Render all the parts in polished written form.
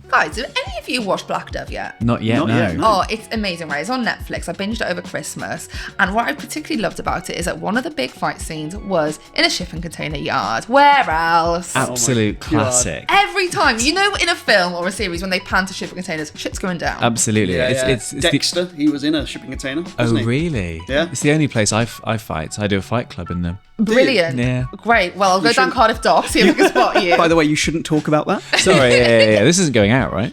Guys, have any of you watched Black Dove yet? Not yet, no. Oh, it's amazing, right? It's on Netflix. I binged it over Christmas. And what I particularly loved about it is that one of the big fight scenes was in a shipping container yard. Where else? Absolute classic. Every time. You know, in a film or a series, when they pan to shipping containers, shit's going down. Absolutely. It's Dexter, he was in a shipping container, wasn't he? Really? Yeah. It's the only place I fight. I do a fight club in them. Brilliant. Yeah. Great. Well, I'll go down Cardiff Dock, see if I can spot you. By the way, you shouldn't talk about that. Sorry, yeah. This isn't going out, right?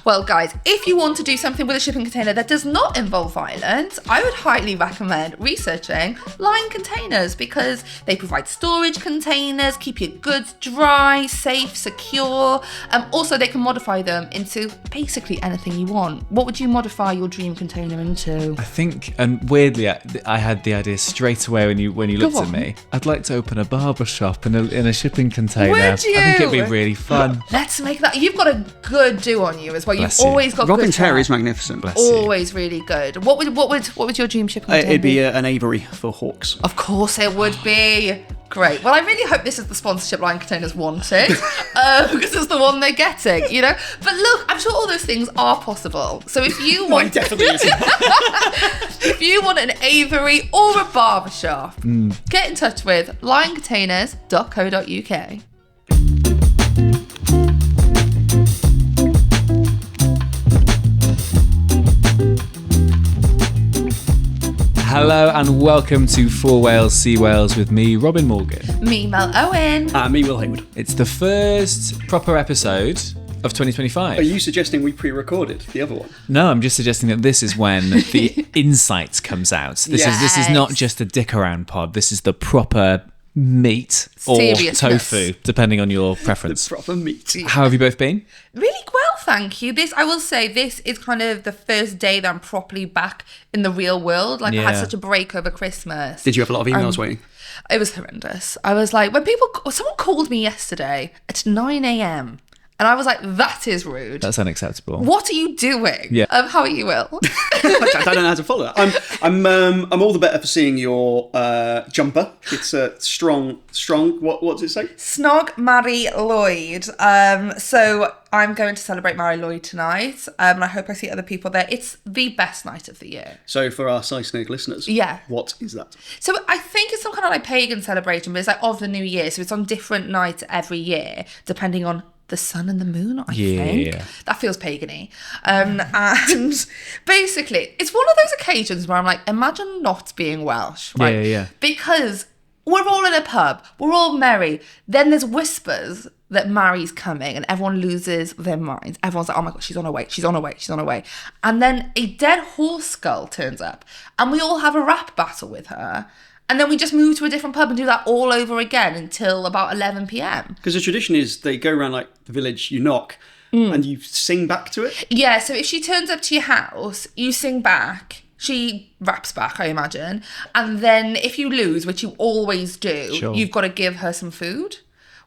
Well, guys, if you want to do something with a shipping container that does not involve violence, I would highly recommend researching lined containers because they provide storage containers, keep your goods dry, safe, secure. Also, they can modify them into basically anything you want. What would you modify your dream container into? I think, and weirdly, I had the idea straight away when you looked at me. I'd like to open a barber shop in a shipping container. Would you? I think it'd be really fun. Let's make that. You've got a good do on you as well. Bless You've you. always got Robin's good hair is magnificent. Bless you. always really good. What would your dream shipping container It'd be an aviary for hawks. Of course it would be. Great. Well, I really hope this is the sponsorship line containers wanted because it's the one they're getting, you know? But look, I'm sure all those things are possible. So if you Mine want... definitely isn't. If you want an aviary or a barbershop, get in touch with lioncontainers.co.uk. Hello and welcome to 4 Wales, Sea Wales with me, Robin Morgan. Me, Mel Owen. Me, Will Haywood. It's the first proper episode of 2025. Are you suggesting we pre-recorded the other one? No, I'm just suggesting that this is when the insight comes out. This is not just a dick around pod. This is the proper meat or Seriousness. tofu, depending on your preference. The proper meat. How have you both been? Really well, thank you. I will say, this is kind of the first day that I'm properly back in the real world. Like, I had Yeah. such a break over Christmas. Did you have a lot of emails waiting? It was horrendous. I was like, someone called me yesterday at 9 a.m. and I was like, that is rude. That's unacceptable. What are you doing? Yeah. How are you, Will? I don't know how to follow that. I'm all the better for seeing your jumper. It's strong. What does it say? Snog Mary Lloyd. So I'm going to celebrate Mary Lloyd tonight, and I hope I see other people there. It's the best night of the year. So for our Sisnig listeners, Yeah. what is that? So I think it's some kind of like pagan celebration, but it's like of the new year. So it's on different nights every year, depending on the sun and the moon, I think. That feels pagan-y. And basically, it's one of those occasions where I'm like, imagine not being Welsh, right? Yeah. Because we're all in a pub, we're all merry. Then there's whispers that Mary's coming and everyone loses their minds. Everyone's like, oh my God, she's on her way. And then a dead horse skull turns up and we all have a rap battle with her. And then we just move to a different pub and do that all over again until about 11 p.m. Because the tradition is they go around like the village, you knock, and you sing back to it. Yeah, so if she turns up to your house, you sing back. She raps back, I imagine. And then if you lose, which you always do, Sure. You've got to give her some food.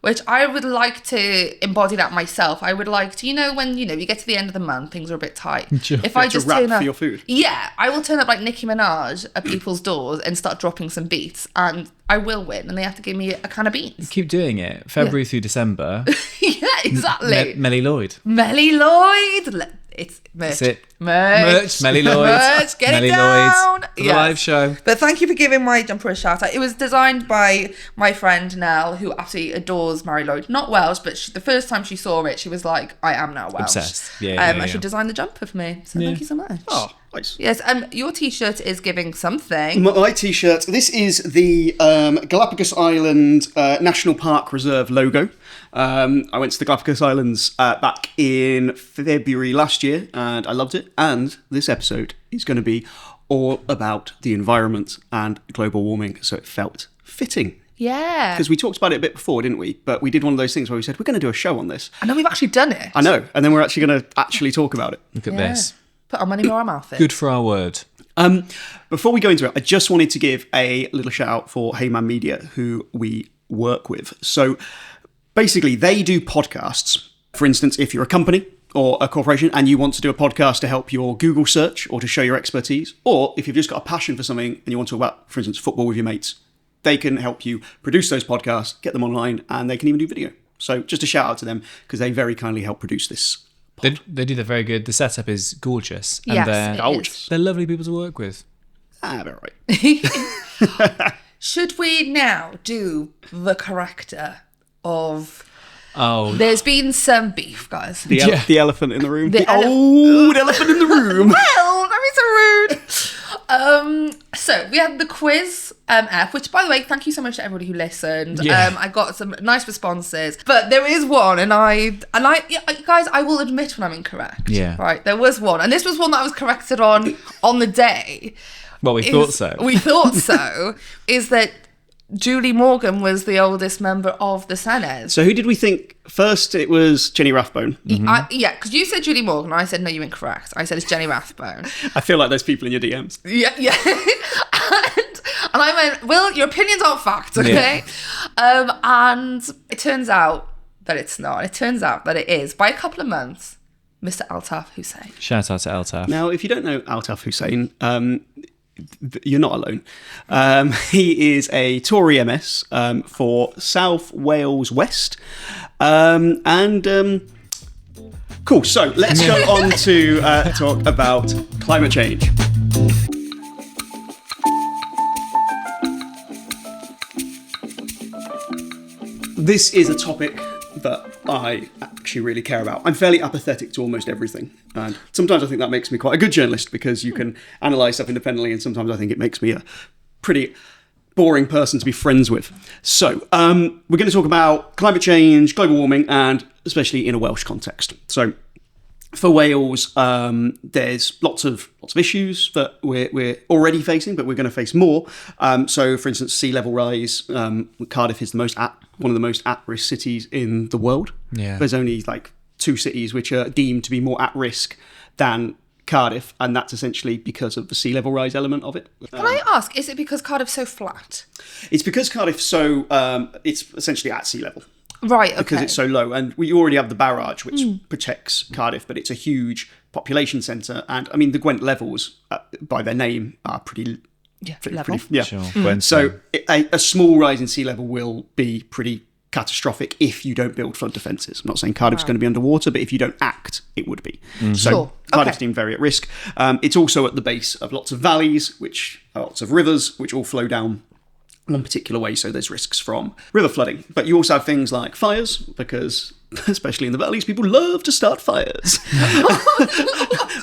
Which I would like to embody that myself. I would like to, when you get to the end of the month, things are a bit tight. Sure. If I just rap turn up for your food. Yeah, I will turn up like Nicki Minaj at people's doors and start dropping some beats, and I will win, and they have to give me a can of beans. Keep doing it. February through December. Yeah, exactly. Melly Lloyd. Melly Lloyd. It's merch. That's it. Merch. Melly Lloyd. Merch. Get Melly it down. Lloyd. For the live show. But thank you for giving my jumper a shout out. It was designed by my friend Nell, who absolutely adores Mary Lloyd. Not Welsh, but the first time she saw it, she was like, I am now Welsh. Obsessed. Yeah. And she designed the jumper for me. So thank you so much. Oh, nice. Yes, your t-shirt is giving something. My t-shirt. This is the Galapagos Island National Park Reserve logo. I went to the Galapagos Islands back in February last year, and I loved it. And this episode is going to be all about the environment and global warming, so it felt fitting. Yeah. Because we talked about it a bit before, didn't we? But we did one of those things where we said, we're going to do a show on this. I know we've actually done it. I know. And then we're actually going to talk about it. Look at this. Put our money where our mouth is. Good for our word. Before we go into it, I just wanted to give a little shout out for HayMan Media, who we work with. So basically, they do podcasts. For instance, if you're a company or a corporation and you want to do a podcast to help your Google search or to show your expertise, or if you've just got a passion for something and you want to talk about, for instance, football with your mates, they can help you produce those podcasts, get them online, and they can even do video. So just a shout out to them because they very kindly helped produce this. They do. They're very good. The setup is gorgeous. And Yes, they're it gorgeous. They're lovely people to work with. They're right. Should we now do the character of... Oh, There's been some beef, guys. The elephant in the room. The elephant in the room. Well, that is so rude. So we had the quiz F, which, by the way, thank you so much to everybody who listened. Yeah. I got some nice responses, but there is one, and yeah, guys, I will admit when I'm incorrect. Yeah. Right, there was one, and this was one that I was corrected on the day. well, we thought so. We thought so. Is that Julie Morgan was the oldest member of the Senedd. So who did we think? First, it was Jenny Rathbone. Yeah, because you said Julie Morgan, I said, no, you're incorrect. I said it's Jenny Rathbone. I feel like there's people in your DMs. Yeah. and I went, Will, your opinions aren't fact, okay? Yeah. And it turns out that it's not. It turns out that it is, by a couple of months, Mr. Altaf Hussein. Shout out to Altaf. Now, if you don't know Altaf Hussein, you're not alone. He is a Tory MS for South Wales West. Cool, so let's go on to talk about climate change. This is a topic that I actually really care about. I'm fairly apathetic to almost everything. And sometimes I think that makes me quite a good journalist because you can analyse stuff independently, and sometimes I think it makes me a pretty boring person to be friends with. So we're going to talk about climate change, global warming, and especially in a Welsh context. So for Wales, there's lots of issues that we're already facing, but we're going to face more. So, for instance, sea level rise. Cardiff is one of the most at-risk cities in the world. Yeah. There's only like 2 cities which are deemed to be more at risk than Cardiff, and that's essentially because of the sea level rise element of it. Can I ask, is it because Cardiff's so flat? It's because Cardiff's so it's essentially at sea level. Right, okay. Because it's so low, and we already have the barrage which protects Cardiff, but it's a huge population centre, and I mean the Gwent levels by their name are pretty level. Sure. So a small rise in sea level will be pretty catastrophic if you don't build flood defences. I'm not saying Cardiff's going to be underwater, but if you don't act, it would be. So Sure. Cardiff's Okay. deemed very at risk. It's also at the base of lots of valleys, which are lots of rivers, which all flow down one particular way, so there's risks from river flooding. But you also have things like fires, because especially in the valleys, people love to start fires.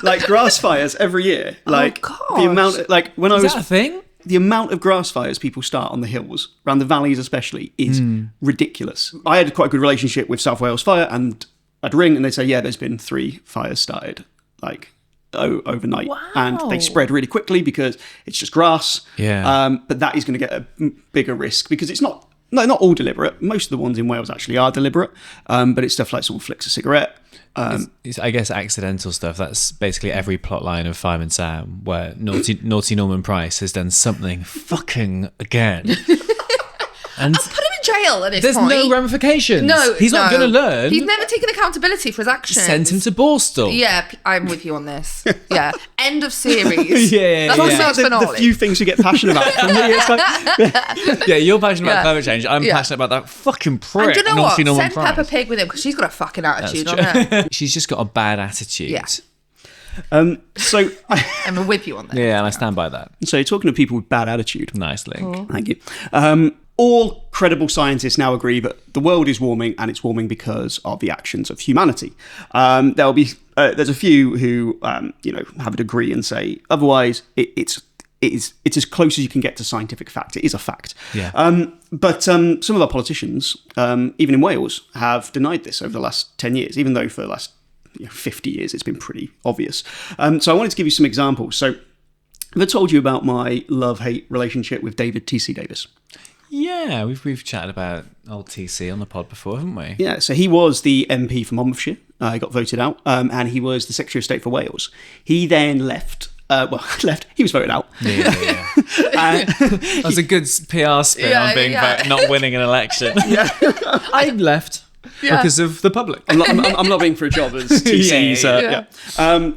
Like grass fires every year. Like the amount, like when Is that a thing? the amount of grass fires people start on the hills, around the valleys especially, is ridiculous. I had quite a good relationship with South Wales Fire, and I'd ring and they'd say, yeah, there's been 3 fires started, like, overnight. Wow. And they spread really quickly because it's just grass. Yeah. But that is going to get a bigger risk because it's not all deliberate. Most of the ones in Wales actually are deliberate, but it's stuff like someone flicks a cigarette. It's, I guess, accidental stuff. That's basically every plot line of Fireman Sam, where naughty Norman Price has done something fucking again. And Put him in jail at this there's point. no ramifications. No, he's not going to learn. He's never taken accountability for his actions. Sent him to Borstal. Yeah, I'm with you on this. Yeah, end of series. Yeah, That's yeah. the That's series the finale. few things you get passionate about. For me, it's like, Yeah, you're passionate about Yeah. climate change. I'm Yeah. passionate about that fucking prick. And do you know what? naughty Norman Send Price. Peppa Pig with him because she's got a fucking attitude on her. She's just got a bad attitude. Yeah. so, I'm with you on that. Yeah, and I stand by that. so talking to people with bad attitude. Nice link. Thank you. All credible scientists now agree that the world is warming, and it's warming because of the actions of humanity. There'll be there's a few who have a degree and say otherwise. It's as close as you can get to scientific fact. It is a fact. Yeah. But some of our politicians, even in Wales, have denied this over the last 10 years, even though for the last 50 years it's been pretty obvious. So I wanted to give you some examples. So have I told you about my love-hate relationship with David T.C. Davis? Yeah, we've chatted about old TC on the pod before, haven't we? Yeah, so he was the MP for Monmouthshire. He got voted out, and he was the Secretary of State for Wales. He then left. He was voted out. Yeah. That's a good PR spin on being not winning an election. Yeah. I left. Because of the public. I'm lobbying for a job as TC's.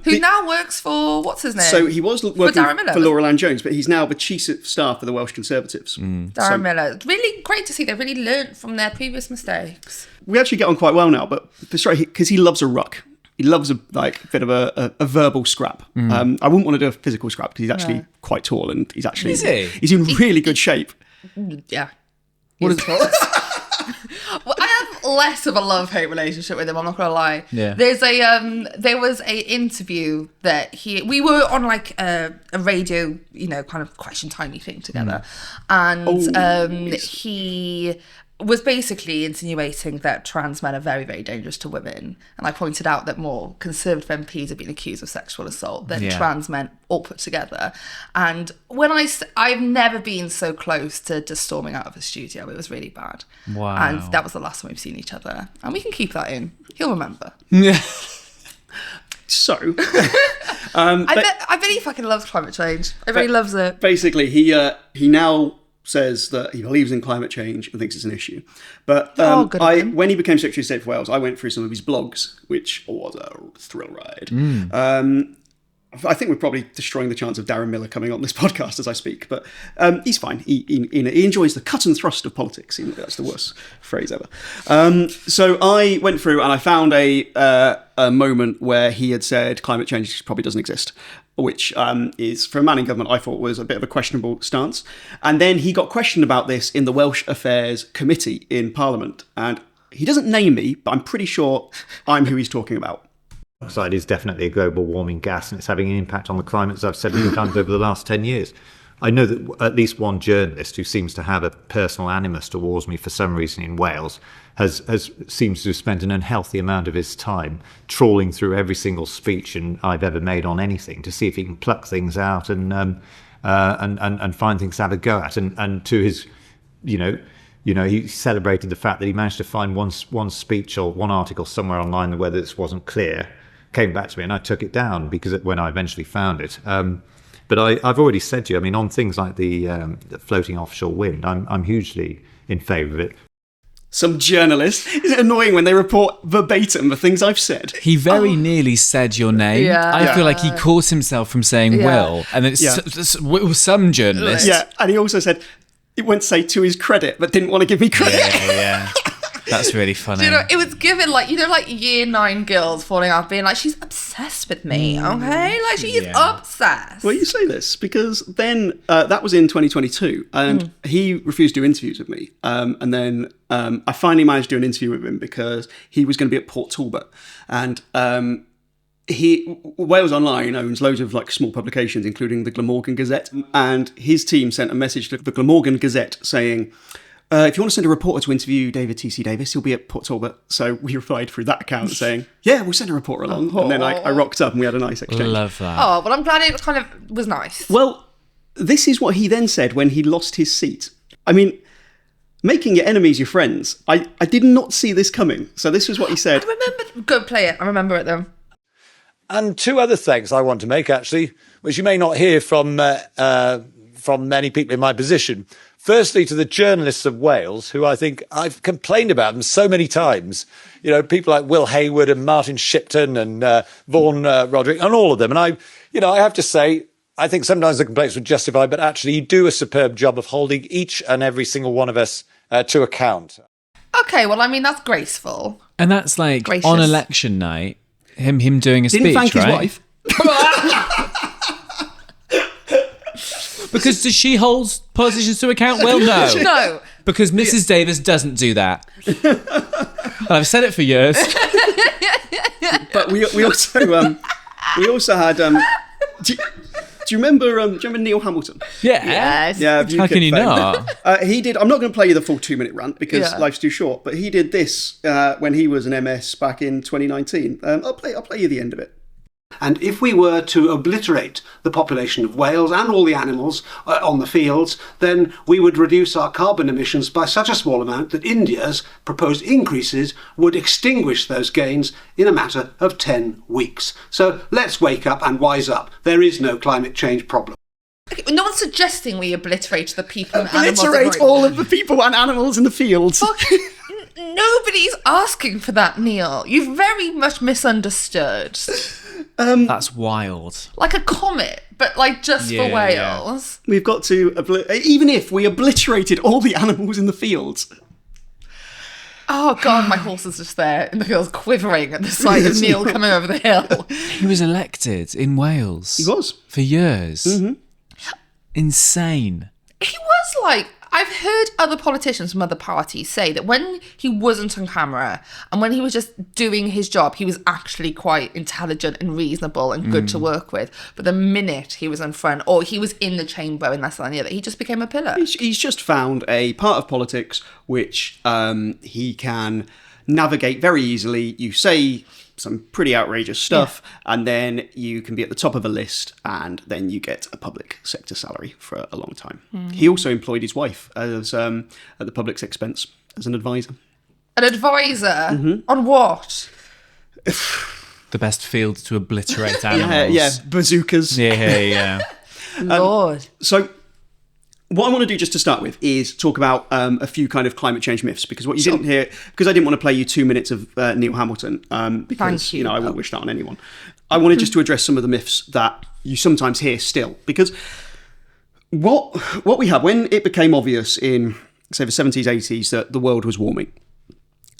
Who now works for, what's his name? So he was working Darren Miller. for Laura Land Jones, but he's now the chief of staff for the Welsh Conservatives. Darren Miller. Really great to see they've really learnt from their previous mistakes. We actually get on quite well now, but because he loves a ruck. He loves a bit of a verbal scrap. I wouldn't want to do a physical scrap because he's actually quite tall and he's in really good shape. Yeah. What is Well, I have less of a love-hate relationship with him, I'm not gonna lie. Yeah. There was a interview that we were on like a radio, kind of question timey thing together. And he was basically insinuating that trans men are very, very dangerous to women. And I pointed out that more conservative MPs have been accused of sexual assault than trans men all put together. And when I've never been so close to just storming out of a studio. It was really bad. Wow. And that was the last time we've seen each other. And we can keep that in. He'll remember. Yeah. So, I bet he fucking loves climate change. I bet he loves it. Basically, he now says that he believes in climate change and thinks it's an issue. But when he became Secretary of State for Wales, I went through some of his blogs, which was a thrill ride. I think we're probably destroying the chance of Darren Miller coming on this podcast as I speak, but he's fine. He enjoys the cut and thrust of politics. That's the worst phrase ever. So I went through and I found a moment where he had said climate change probably doesn't exist, which is, for a man in government, I thought was a bit of a questionable stance. And then he got questioned about this in the Welsh Affairs Committee in Parliament. And he doesn't name me, but I'm pretty sure I'm who he's talking about. Dioxide is definitely a global warming gas, and it's having an impact on the climate, as I've said many times over the last 10 years. I know that at least one journalist who seems to have a personal animus towards me for some reason in Wales seems to have spent an unhealthy amount of his time trawling through every single speech I've ever made on anything to see if he can pluck things out and find things to have a go at. And to his, he celebrated the fact that he managed to find one speech or one article somewhere online where this wasn't clear. Came back to me and I took it down when I eventually found it. But I've already said to you, I mean, on things like the floating offshore wind, I'm hugely in favour of it. Some journalists, is it annoying when they report verbatim the things I've said? He very nearly said your name. Yeah. I feel like he caught himself from saying Will, and it's some journalist. Yeah, and he also said, he went to say to his credit, but didn't want to give me credit. Yeah. That's really funny. It was given like year 9 girls falling out being like, she's obsessed with me, okay? Like, she is obsessed. Well, you say this because then that was in 2022 and he refused to do interviews with me. And then I finally managed to do an interview with him because he was going to be at Port Talbot. And Wales Online owns loads of like small publications, including the Glamorgan Gazette. And his team sent a message to the Glamorgan Gazette saying, if you want to send a reporter to interview David T.C. Davis, he'll be at Port Talbot. So we replied through that account saying, yeah, we'll send a reporter along. And then I rocked up and we had a nice exchange. Love that. Oh, well, I'm glad it kind of was nice. Well, this is what he then said when he lost his seat. I mean, making your enemies your friends. I did not see this coming. So this was what he said. I remember. Go play it. I remember it though. And 2 other things I want to make, actually, which you may not hear from many people in my position. Firstly, to the journalists of Wales, who I think I've complained about them so many times. People like Will Hayward and Martin Shipton and Vaughan Roderick and all of them. And I have to say, I think sometimes the complaints were justified, but actually you do a superb job of holding each and every single one of us to account. Okay, well, I mean, that's graceful. And that's like Gracious. On election night, him doing a Didn't speech, thank right? his wife. Because does she hold politicians to account? Well, no. No. Because Mrs. Davis doesn't do that. And I've said it for years. But we also had. Do you remember Neil Hamilton? Yeah. Yes. Yeah. How can you not? He did. I'm not going to play you the full 2-minute rant because life's too short. But he did this when he was an MS back in 2019. I'll play you the end of it. And if we were to obliterate the population of whales and all the animals on the fields, then we would reduce our carbon emissions by such a small amount that India's proposed increases would extinguish those gains in a matter of 10 weeks. So let's wake up and wise up. There is no climate change problem. Okay, no one's suggesting we obliterate the people and animals. Obliterate all of the people and animals in the fields. Nobody's asking for that, Neil. You've very much misunderstood. That's wild. Like a comet, but like just for whales. We've got to, even if we obliterated all the animals in the fields. Oh God, my horse is just there in the fields quivering at the sight of Neil coming over the hill. He was elected in Wales. He was. For years. Mm-hmm. Insane. He was like, I've heard other politicians from other parties say that when he wasn't on camera and when he was just doing his job, he was actually quite intelligent and reasonable and good to work with. But the minute he was in front or he was in the chamber in less than a year, he just became a pillar. He's just found a part of politics which he can navigate very easily. You say some pretty outrageous stuff, and then you can be at the top of a list, and then you get a public sector salary for a long time. He also employed his wife as at the public's expense as an advisor. An advisor? On what? The best field to obliterate animals. Yeah, bazookas. Yeah. Lord. So what I want to do just to start with is talk about a few kind of climate change myths, because what you didn't hear, because I didn't want to play you 2 minutes of Neil Hamilton, because Thank you. I wouldn't wish that on anyone. I wanted just to address some of the myths that you sometimes hear still, because what we had when it became obvious in, say, the 70s, 80s that the world was warming,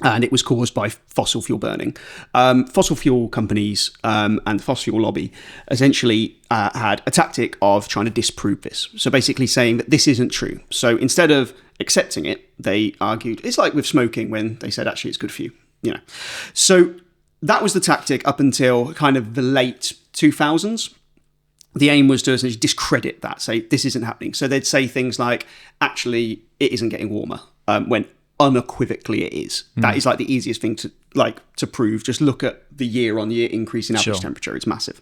and it was caused by fossil fuel burning. Fossil fuel companies and the fossil fuel lobby essentially had a tactic of trying to disprove this. So basically saying that this isn't true. So instead of accepting it, they argued, it's like with smoking when they said, actually, it's good for you. So that was the tactic up until kind of the late 2000s. The aim was to essentially discredit that, say, this isn't happening. So they'd say things like, actually, it isn't getting warmer, when unequivocally it is. That is like the easiest thing to prove. Just look at the year-on-year increase in average temperature. It's massive.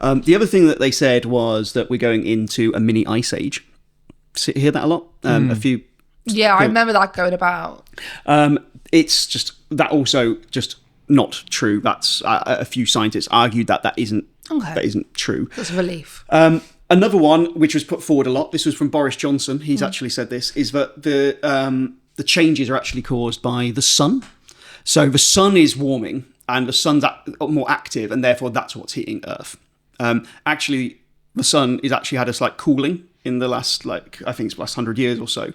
The other thing that they said was that we're going into a mini ice age. Hear that a lot? A few. Yeah, I remember that going about. It's just that also just not true. That's a few scientists argued that isn't true. That's a relief. Another one which was put forward a lot. This was from Boris Johnson. He's actually said this, is that the changes are actually caused by the sun. So the sun is warming and the sun's more active, and therefore that's what's heating Earth. Actually, the sun has actually had a slight cooling in the last, I think it's last 100 years or so.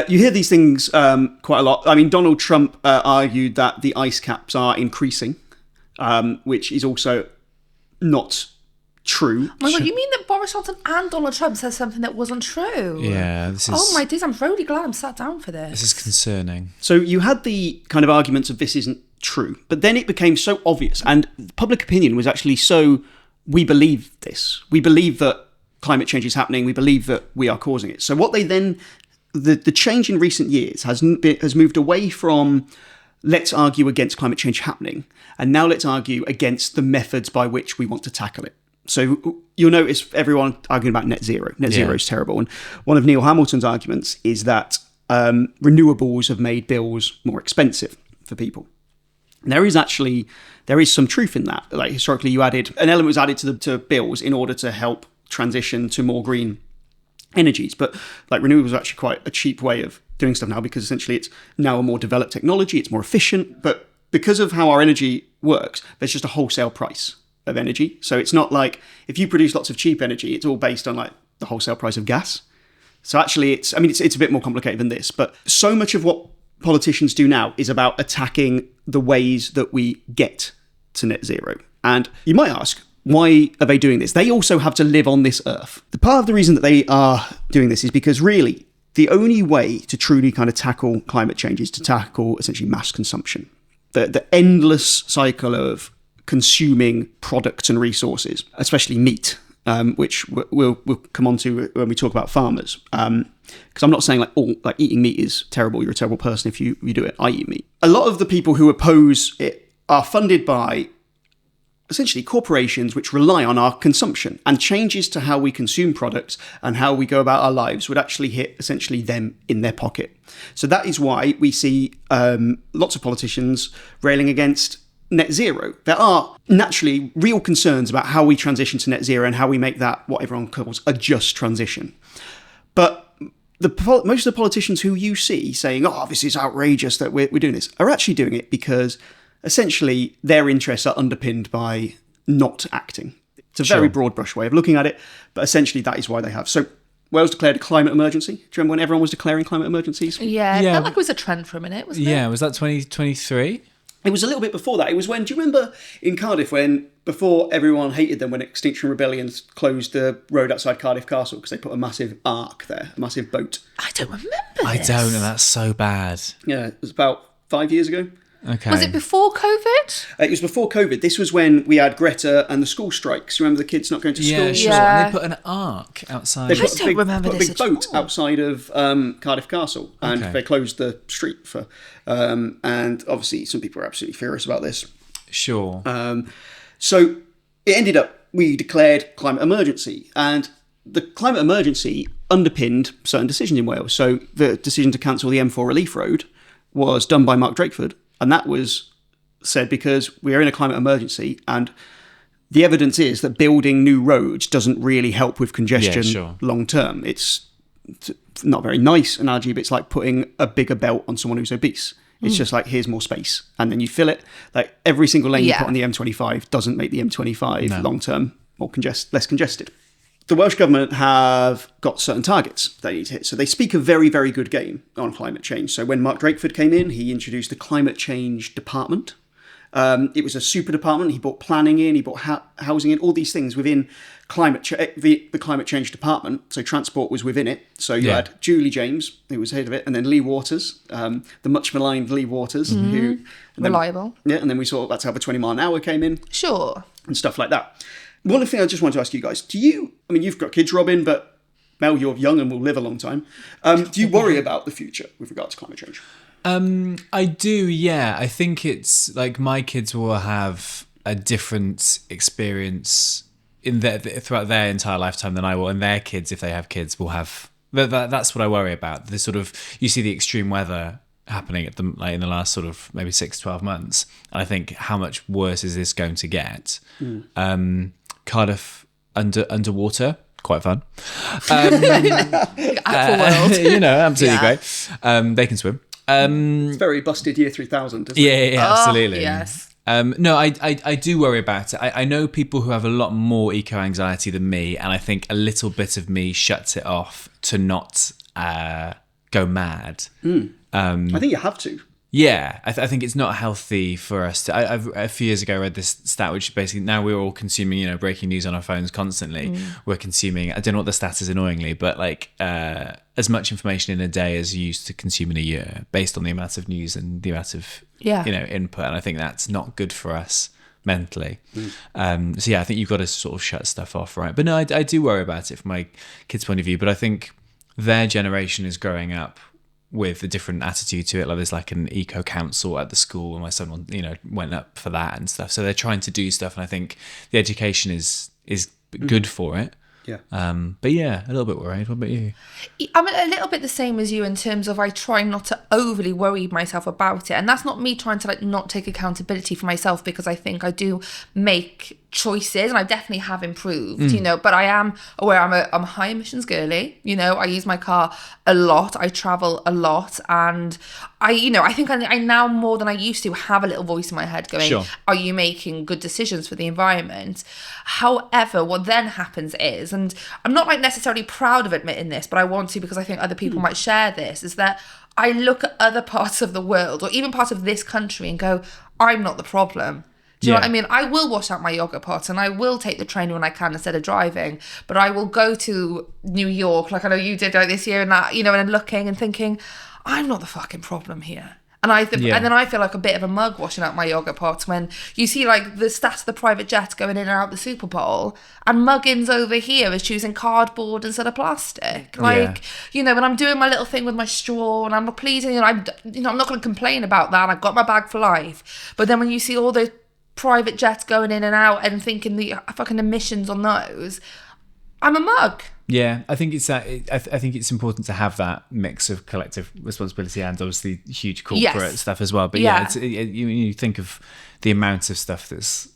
You hear these things quite a lot. I mean, Donald Trump argued that the ice caps are increasing, which is also not true. Oh my God, you mean that Boris Johnson and Donald Trump said something that wasn't true? Yeah, this is... Oh my days, I'm really glad I'm sat down for this. This is concerning. So you had the kind of arguments of this isn't true, but then it became so obvious, and public opinion was actually so, we believe this. We believe that climate change is happening. We believe that we are causing it. So what they then, the change in recent years has moved away from let's argue against climate change happening, and now let's argue against the methods by which we want to tackle it. So you'll notice everyone arguing about net zero. Net zero is terrible. And one of Neil Hamilton's arguments is that renewables have made bills more expensive for people. And there is some truth in that. Like historically, an element was added to bills in order to help transition to more green energies. But like renewables are actually quite a cheap way of doing stuff now, because essentially it's now a more developed technology. It's more efficient. But because of how our energy works, there's just a wholesale price of energy. So it's not like if you produce lots of cheap energy, it's all based on like the wholesale price of gas. So actually it's a bit more complicated than this, but so much of what politicians do now is about attacking the ways that we get to net zero. And you might ask, why are they doing this? They also have to live on this earth. The part of the reason that they are doing this is because really the only way to truly kind of tackle climate change is to tackle essentially mass consumption. The endless cycle of consuming products and resources, especially meat, which we'll come on to when we talk about farmers. Because I'm not saying like eating meat is terrible. You're a terrible person if you do it. I eat meat. A lot of the people who oppose it are funded by essentially corporations which rely on our consumption, and changes to how we consume products and how we go about our lives would actually hit essentially them in their pocket. So that is why we see lots of politicians railing against net zero. There are naturally real concerns about how we transition to net zero and how we make that what everyone calls a just transition. But most of the politicians who you see saying, "Oh, this is outrageous that we're doing this," are actually doing it because essentially their interests are underpinned by not acting. It's a very broad brush way of looking at it, but essentially that is why they have. So Wales declared a climate emergency. Do you remember when everyone was declaring climate emergencies? Yeah, it felt like it was a trend for a minute, wasn't it? Yeah, was that 2023? It was a little bit before that. It was when, do you remember in Cardiff when, before everyone hated them, when Extinction Rebellion closed the road outside Cardiff Castle because they put a massive ark there, a massive boat? I don't remember I this. don't, and that's so bad. Yeah, it was about 5 years ago. Okay. Was it before COVID? It was before COVID. This was when we had Greta and the school strikes. Remember the kids not going to school? Yeah, sure. Yeah. And they put an ark outside. They I put don't remember put a this big at boat all. outside of Cardiff Castle, and Okay. they closed the street for. And obviously, some people are absolutely furious about this. Sure. So it ended up we declared climate emergency, and the climate emergency underpinned certain decisions in Wales. So the decision to cancel the M4 relief road was done by Mark Drakeford, and that was said because we are in a climate emergency, and the evidence is that building new roads doesn't really help with congestion long term. It's not a very nice analogy, but it's like putting a bigger belt on someone who's obese. It's just like, here's more space, and then you fill it. Like every single lane you put on the M25 doesn't make the M25 long term more less congested. The Welsh Government have got certain targets they need to hit. So they speak a very, very good game on climate change. So when Mark Drakeford came in, he introduced the Climate Change Department. It was a super department. He brought planning in, he brought housing in, all these things within the Climate Change Department. So transport was within it. So you had Julie James, who was head of it, and then Lee Waters, the much maligned Lee Waters, who Reliable. And then we saw that's how the 20 mile an hour came in. Sure. And stuff like that. One thing I just wanted to ask you guys, you've got kids, Robin, but Mel, you're young and will live a long time. Do you worry about the future with regard to climate change? I do, yeah. I think it's like my kids will have a different experience throughout their entire lifetime than I will, and their kids, if they have kids, will have. That's what I worry about. The sort of, you see the extreme weather happening at in the last sort of maybe 6-12 months, and I think how much worse is this going to get? Cardiff underwater. Quite fun. Aquaworld. Absolutely great. They can swim. It's very busted year 3000, isn't it? Yeah, absolutely. Yes. No, I do worry about it. I know people who have a lot more eco-anxiety than me, and I think a little bit of me shuts it off to not go mad. I think you have to. Yeah, I think it's not healthy for us to. A few years ago, I read this stat, which basically now we're all consuming, breaking news on our phones constantly. We're consuming, I don't know what the stat is annoyingly, but like as much information in a day as you used to consume in a year, based on the amount of news and the amount of input. And I think that's not good for us mentally. So yeah, I think you've got to sort of shut stuff off, right? But no, I do worry about it from my kids' point of view. But I think their generation is growing up with a different attitude to it. Like there's like an eco council at the school, and my son, went up for that and stuff. So they're trying to do stuff, and I think the education is good for it. Yeah. But yeah, a little bit worried. What about you? I'm a little bit the same as you in terms of I try not to overly worry myself about it. And that's not me trying to not take accountability for myself, because I think I do make choices and I definitely have improved, but I am aware I'm a high emissions girly. I use my car a lot, I travel a lot, and I think I now more than I used to have a little voice in my head going, Sure. Are you making good decisions for the environment? However, what then happens is, and I'm not necessarily proud of admitting this, but I want to because I think other people might share this, is that I look at other parts of the world or even parts of this country and go, I'm not the problem. Do you know what I mean? I will wash out my yogurt pot and I will take the train when I can instead of driving, but I will go to New York like I know you did this year and that, and looking and thinking, I'm not the fucking problem here. And and then I feel like a bit of a mug washing out my yogurt pot when you see like the stats of the private jets going in and out the Super Bowl, and Muggins over here is choosing cardboard instead of plastic. Like, when I'm doing my little thing with my straw and I'm not pleasing, I'm not going to complain about that. I've got my bag for life. But then when you see all the private jets going in and out and thinking the fucking emissions on those, I'm a mug. Yeah, I think it's that. I think it's important to have that mix of collective responsibility and obviously huge corporate stuff as well. But you think of the amount of stuff that's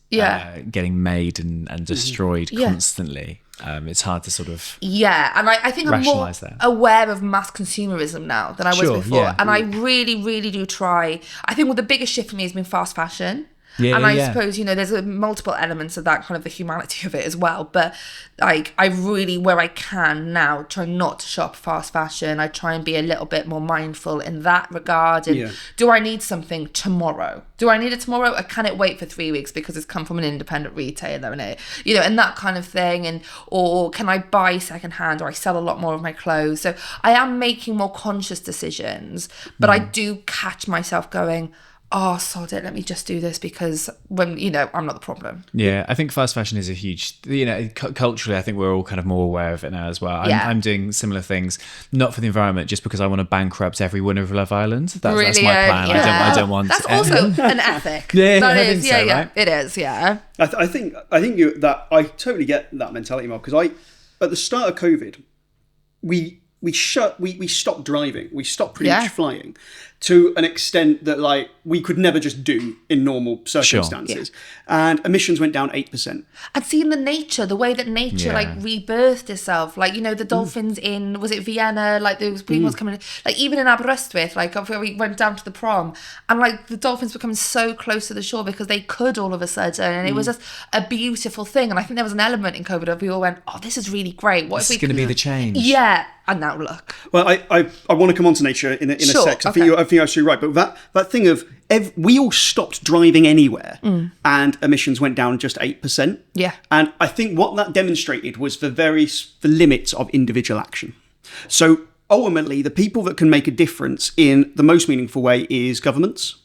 getting made and destroyed constantly. It's hard to sort of and I think I'm more rationalise that. aware of mass consumerism now than I was before. Yeah. And I really, really do try. I think the biggest shift for me has been fast fashion. I suppose, there's multiple elements of that, kind of the humanity of it as well. But like, I really, where I can now, try not to shop fast fashion. I try and be a little bit more mindful in that regard. And do I need something tomorrow? Do I need it tomorrow? Or can it wait for 3 weeks because it's come from an independent retailer and and that kind of thing? Or can I buy secondhand, or I sell a lot more of my clothes? So I am making more conscious decisions, but I do catch myself going, oh, sod it, let me just do this because when, I'm not the problem. Yeah, I think fast fashion is a huge, culturally, I think we're all kind of more aware of it now as well. I'm doing similar things, not for the environment, just because I want to bankrupt every winner of Love Island. That's my plan. Yeah. I don't want... That's also an ethic. That is, it is, yeah. I think I totally get that mentality, Mark, because at the start of COVID, we stopped driving. We stopped pretty much flying to an extent that like we could never just do in normal circumstances. And emissions went down 8%. And seeing the way that nature like rebirthed itself, like, the dolphins in, was it Vienna? Like there was people coming in, like even in Aberystwyth, like where we went down to the prom, and like the dolphins were coming so close to the shore because they could all of a sudden, and it was just a beautiful thing. And I think there was an element in COVID where we all went, oh, this is really great. What this if is going to be the change? Yeah. And now look. Well, I want to come on to nature in a sec. I think you're absolutely right. But that thing of we all stopped driving anywhere, and emissions went down just 8%. Yeah. And I think what that demonstrated was the limits of individual action. So ultimately, the people that can make a difference in the most meaningful way is governments,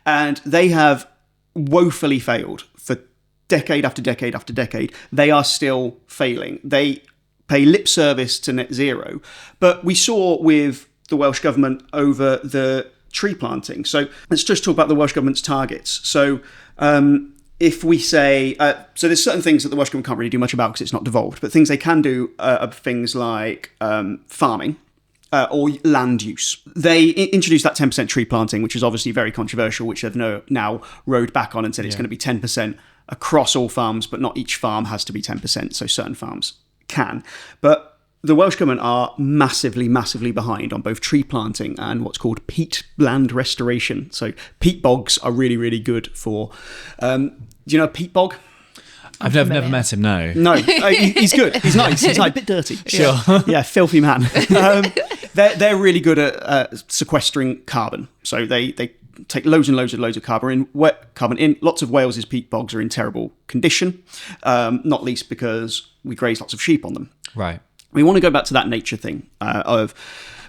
and they have woefully failed for decade after decade after decade. They are still failing. They pay lip service to net zero. But we saw with the Welsh Government over the tree planting. So let's just talk about the Welsh Government's targets. So if we say, so there's certain things that the Welsh Government can't really do much about because it's not devolved, but things they can do are things like farming or land use. They introduced that 10% tree planting, which is obviously very controversial, which they've now rode back on and said it's going to be 10% across all farms, but not each farm has to be 10%. So certain farms can. But the Welsh Government are massively, massively behind on both tree planting and what's called peat land restoration. So peat bogs are really, really good for... do you know a peat bog? I've never met him, no. No, he's good. He's nice. He's like a bit dirty. Sure. Yeah, filthy man. They're really good at sequestering carbon. So they take loads and loads of carbon in. Lots of Wales's peat bogs are in terrible condition, not least because we graze lots of sheep on them. Right. We want to go back to that nature thing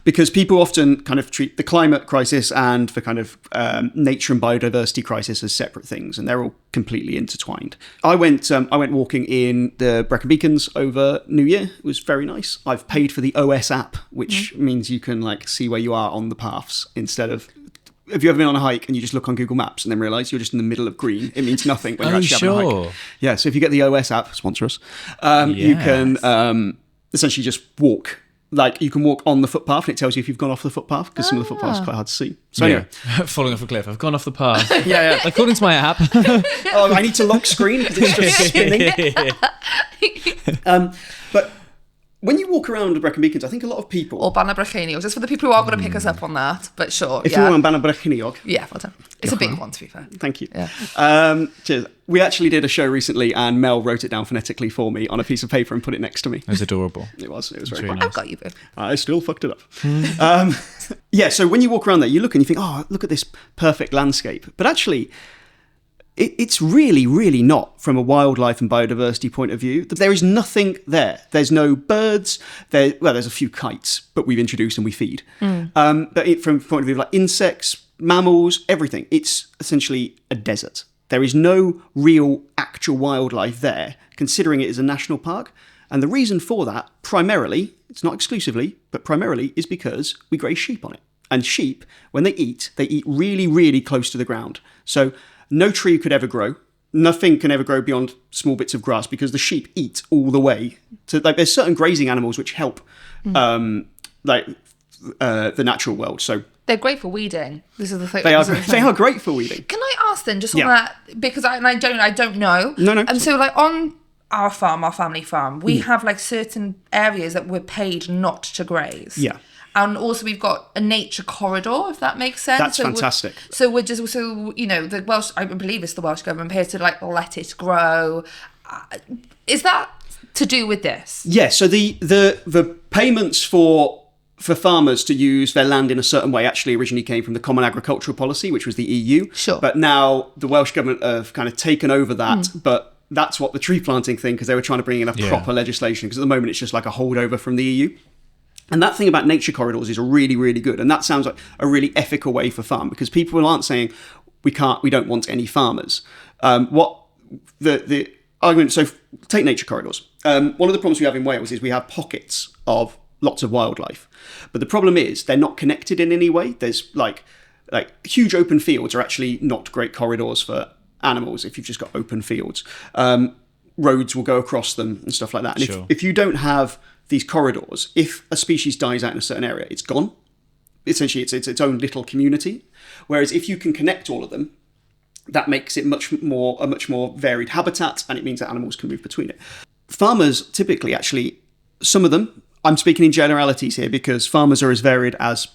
because people often kind of treat the climate crisis and the kind of nature and biodiversity crisis as separate things, and they're all completely intertwined. I went walking in the Brecon Beacons over New Year. It was very nice. I've paid for the OS app, which means you can like see where you are on the paths instead of... Have you ever been on a hike and you just look on Google Maps and then realise you're just in the middle of green? It means nothing when you're actually having a hike. Yeah, so if you get the OS app, sponsor us, you can essentially just walk. Like, you can walk on the footpath and it tells you if you've gone off the footpath, because some of the footpaths are quite hard to see. So anyway. Falling off a cliff. I've gone off the path. yeah. According to my app. Oh, I need to lock screen because it's just spinning. But... when you walk around the Brecon Beacons, I think a lot of people... Or Bannau Brycheiniog, just for the people who are going to pick us up on that, but sure, If you're on Bannau Brycheiniog... Yeah, well done. It's a big one, to be fair. Thank you. Yeah. Cheers. We actually did a show recently and Mel wrote it down phonetically for me on a piece of paper and put it next to me. It was adorable. It was very really cool. nice. I've got you, boo. I still fucked it up. Yeah, so when you walk around there, you look and you think, oh, look at this perfect landscape. But actually... it's really, really not from a wildlife and biodiversity point of view. There is nothing there. There's no birds. There's a few kites, but we've introduced and we feed. But from the point of view of like insects, mammals, everything, it's essentially a desert. There is no real actual wildlife there, considering it is a national park. And the reason for that, primarily, it's not exclusively, but primarily is because we graze sheep on it. And sheep, when they eat really, really close to the ground. So no tree could ever grow. Nothing can ever grow beyond small bits of grass because the sheep eat all the way. So like, there's certain grazing animals which help the natural world. So They're great for weeding. This is the thing. They are great for weeding. Can I ask then, just on Yeah. that, because I don't know. No. And so like on our farm, our family farm, we have like certain areas that we're paid not to graze. Yeah. And also we've got a nature corridor, if that makes sense. That's fantastic. We're just, the Welsh, I believe it's the Welsh Government pays to like let it grow. Is that to do with this? Yeah, so the payments for farmers to use their land in a certain way actually originally came from the Common Agricultural Policy, which was the EU. Sure. But now the Welsh Government have kind of taken over that, but that's what the tree planting thing, because they were trying to bring in a proper legislation, because at the moment it's just like a holdover from the EU. And that thing about nature corridors is really, really good. And that sounds like a really ethical way for farm, because people aren't saying we don't want any farmers. What the argument, so take nature corridors. One of the problems we have in Wales is we have pockets of lots of wildlife. But the problem is they're not connected in any way. There's like huge open fields are actually not great corridors for animals if you've just got open fields. Roads will go across them and stuff like that. And if you don't have these corridors, if a species dies out in a certain area, it's gone. Essentially, it's its own little community. Whereas if you can connect all of them, that makes it a much more varied habitat, and it means that animals can move between it. Farmers typically, actually, some of them, I'm speaking in generalities here because farmers are as varied as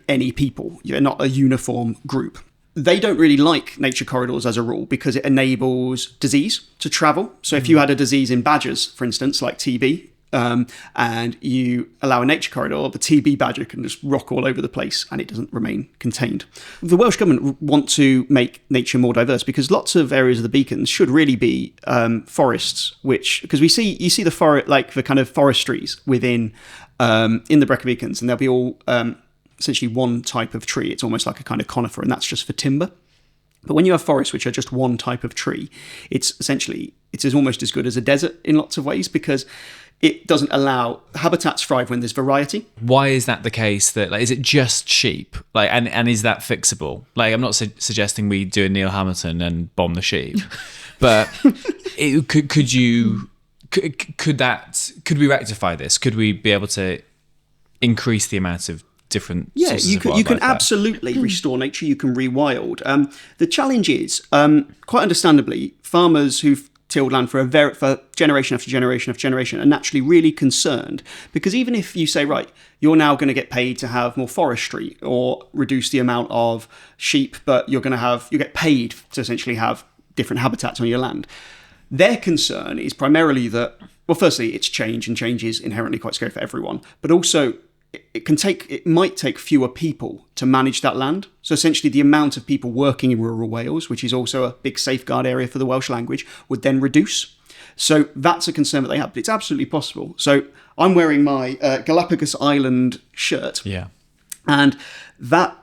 any people. You're not a uniform group. They don't really like nature corridors as a rule because it enables disease to travel. So if you had a disease in badgers, for instance, like TB, and you allow a nature corridor, the TB badger can just rock all over the place and it doesn't remain contained. The Welsh Government want to make nature more diverse because lots of areas of the beacons should really be forests, because you see the forest, like the kind of forestries within in the Brecon Beacons, and they'll be all essentially one type of tree. It's almost like a kind of conifer, and that's just for timber. But when you have forests which are just one type of tree, it's almost as good as a desert in lots of ways, because it doesn't allow habitats thrive when there's variety. Why is that the case? That is it just sheep? And is that fixable? I'm not suggesting we do a Neil Hamilton and bomb the sheep, but could we rectify this? Could we be able to increase the amount of different sources you of can wildlife there? absolutely restore nature. You can rewild. The challenge is, quite understandably, farmers who've tilled land for generation after generation after generation are naturally really concerned, because even if you say, right, you're now going to get paid to have more forestry or reduce the amount of sheep, but you get paid to essentially have different habitats on your land, their concern is primarily that, well, firstly, it's change, and change is inherently quite scary for everyone, but also it might take fewer people to manage that land. So essentially the amount of people working in rural Wales, which is also a big safeguard area for the Welsh language, would then reduce. So that's a concern that they have, but it's absolutely possible. So I'm wearing my Galapagos Island shirt. Yeah. And that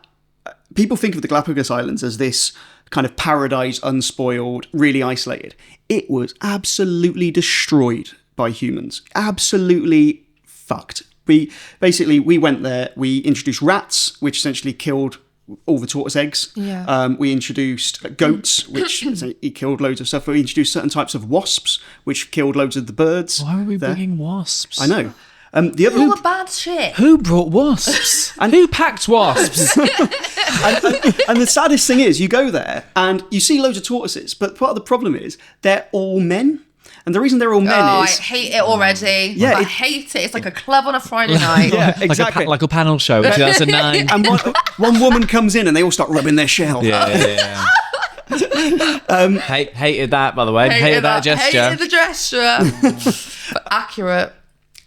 people think of the Galapagos Islands as this kind of paradise, unspoiled, really isolated. It was absolutely destroyed by humans. Absolutely fucked. We went there, we introduced rats, which essentially killed all the tortoise eggs. Yeah. We introduced goats, which killed loads of stuff. We introduced certain types of wasps, which killed loads of the birds. Why were we bringing wasps? I know. The other All the bad shit. Who brought wasps? And who packed wasps? and the saddest thing is, you go there and you see loads of tortoises, but part of the problem is they're all men. And the reason they're all men I is... hate it already. Yeah, I hate it. It's like a club on a Friday night. Yeah, exactly. like a panel show in 2009. And one woman comes in and they all start rubbing their shell. Yeah. Hated that, by the way. Hated that gesture. Hated the gesture. But accurate.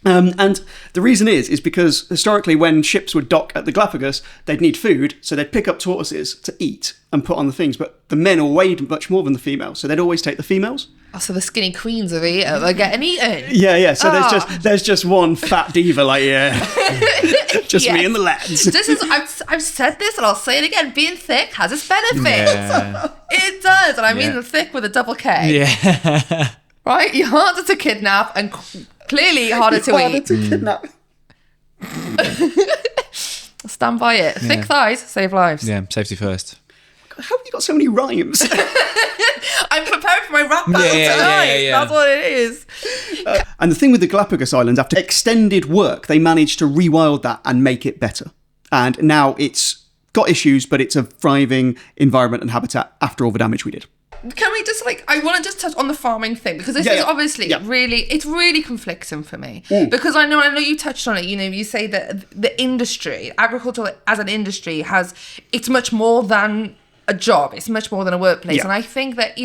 And the reason is because historically when ships would dock at the Galapagos, they'd need food, so they'd pick up tortoises to eat and put on the things. But the men all weighed much more than the females, so they'd always take the females. Oh, so the skinny queens are getting eaten. Yeah. So there's just one fat diva, just me and the lads. This is I've said this and I'll say it again. Being thick has its benefits. Yeah. It does, and I mean the thick with a double K. Yeah. Right, you're harder to kidnap and clearly harder to eat. Kidnap. Stand by it. Thick thighs save lives. Yeah, safety first. How have you got so many rhymes? I'm prepared for my rap battle tonight. Yeah. That's what it is. And the thing with the Galapagos Islands, after extended work, they managed to rewild that and make it better. And now it's got issues, but it's a thriving environment and habitat after all the damage we did. Can we just I want to just touch on the farming thing, because this is obviously it's really conflicting for me, because I know you touched on it. You say that the industry, agriculture as an industry, it's much more than a job. It's much more than a workplace. And I think that,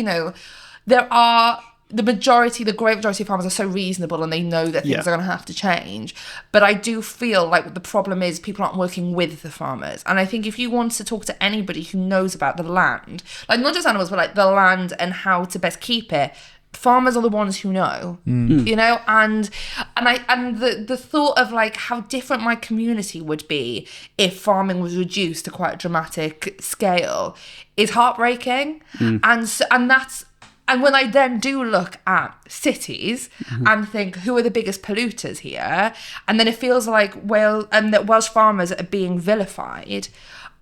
there are the great majority of farmers are so reasonable, and they know that things are going to have to change. But I do feel like the problem is people aren't working with the farmers. And I think if you want to talk to anybody who knows about the land, not just animals, but the land and how to best keep it, farmers are the ones who know, and the thought of how different my community would be if farming was reduced to quite a dramatic scale is heartbreaking. And when I then do look at cities and think, who are the biggest polluters here? And then it feels like that Welsh farmers are being vilified.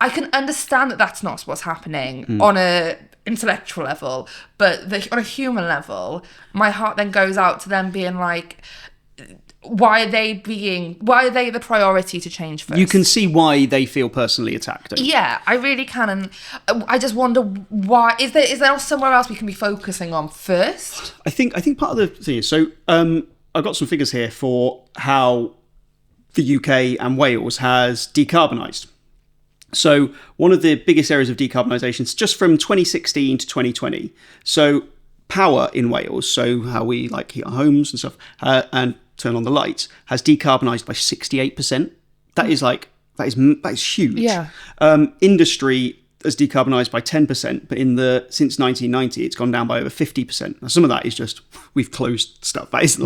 I can understand that that's not what's happening on a intellectual level, but on a human level, my heart then goes out to them being like, why are they the priority to change first? You can see why they feel personally attacked. Yeah, I really can, and I just wonder why. Is there somewhere else we can be focusing on first? I think part of the thing is, so I've got some figures here for how the UK and Wales has decarbonised. So one of the biggest areas of decarbonisation is just from 2016 to 2020. So power in Wales, so how we heat our homes and stuff, and turn on the lights, has decarbonised by 68%. That is huge. Yeah. Industry has decarbonised by 10%, but since 1990, it's gone down by over 50%. Now, some of that is just we've closed stuff. That isn't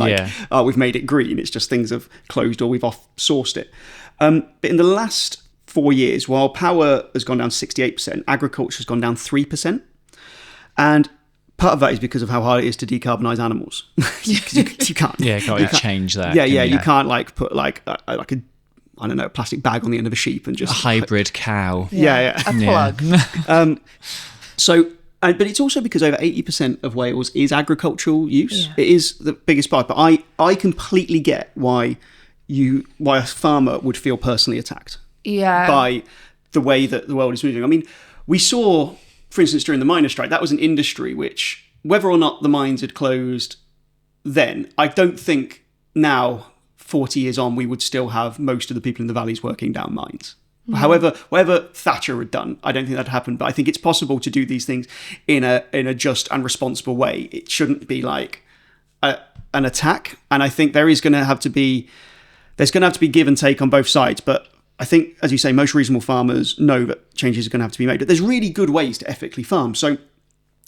we've made it green. It's just things have closed or we've off-sourced it. But in the last 4 years, while power has gone down 68%, agriculture has gone down 3%. And part of that is because of how hard it is to decarbonise animals. you can't. Yeah, can't change that. You can't put a plastic bag on the end of a sheep and just a hybrid cow. A plug. But it's also because over 80% of Wales is agricultural use. Yeah. It is the biggest part. But I completely get why a farmer would feel personally attacked. Yeah. By the way that the world is moving. I mean, we saw, for instance, during the miners' strike, that was an industry which, whether or not the mines had closed then, I don't think now, 40 years on, we would still have most of the people in the valleys working down mines. However, whatever Thatcher had done, I don't think that happened. But I think it's possible to do these things in a just and responsible way. It shouldn't be like an attack. And I think there's going to have to be give and take on both sides. But I think, as you say, most reasonable farmers know that changes are going to have to be made. But there's really good ways to ethically farm. So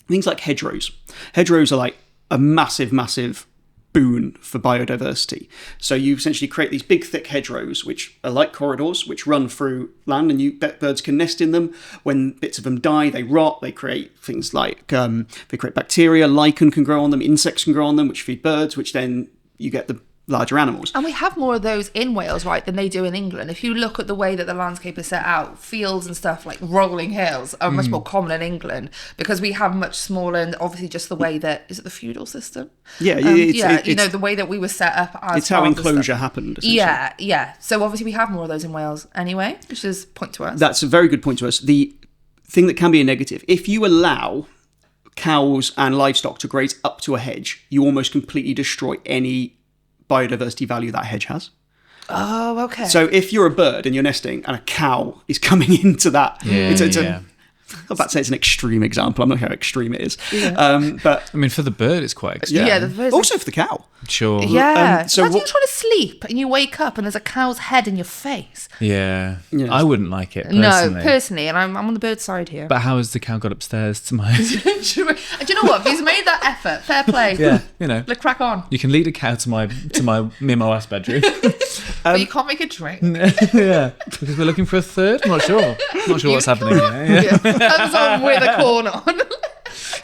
things like hedgerows. Hedgerows are like a massive, massive boon for biodiversity. So you essentially create these big, thick hedgerows, which are like corridors, which run through land, and birds can nest in them. When bits of them die, they rot. They create things like, they create bacteria, lichen can grow on them, insects can grow on them, which feed birds, which then you get the larger animals. And we have more of those in Wales, right, than they do in England. If you look at the way that the landscape is set out, fields and stuff like rolling hills are much more common in England because we have much smaller, and obviously just the way that, is it the feudal system? Yeah, the way that we were set up as it's how enclosure happened, essentially. Yeah. So obviously we have more of those in Wales anyway, which is a point to us. That's a very good point to us. The thing that can be a negative, if you allow cows and livestock to graze up to a hedge, you almost completely destroy any biodiversity value that hedge has. Oh, okay. So if you're a bird and you're nesting and a cow is coming into that, I'm about to say it's an extreme example. I'm not sure how extreme it is. Yeah. But I mean, for the bird, it's quite extreme. Yeah, the bird. Also for the cow. Sure. Yeah. So imagine you're trying to sleep and you wake up and there's a cow's head in your face. Yeah. I wouldn't like it personally. No, personally, and I'm on the bird side here. But how has the cow got upstairs to my... Do you know what? He's made that effort. Fair play. Yeah, you know. Let's crack on. You can lead a cow to my me and my wife's bedroom. But you can't make a drink. Yeah, because we're looking for a third. I'm not sure. What's happening here. Yeah. Comes on with a corn on.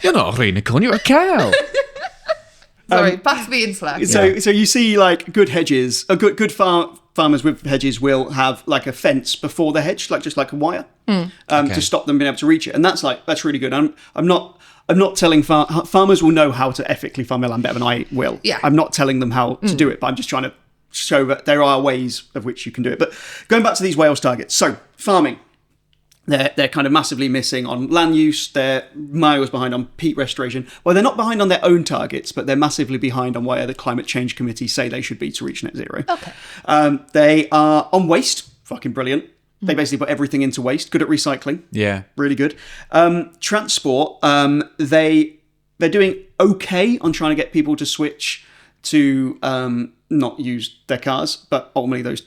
You're not a unicorn, you're a cow. Sorry, back to the intellect. So you see, like, good hedges, good farmers with hedges will have like a fence before the hedge, just like a wire, to stop them being able to reach it, and that's really good. I'm not telling farmers will know how to ethically farm their land better than I will. Yeah. I'm not telling them how to do it, but I'm just trying to show that there are ways of which you can do it. But going back to these Wales targets, so farming. They're kind of massively missing on land use. They're miles behind on peat restoration. Well, they're not behind on their own targets, but they're massively behind on where the Climate Change Committee say they should be to reach net zero. Okay. They are on waste. Fucking brilliant. They basically put everything into waste. Good at recycling. Yeah. Really good. Transport. They're doing okay on trying to get people to switch to not use their cars, but ultimately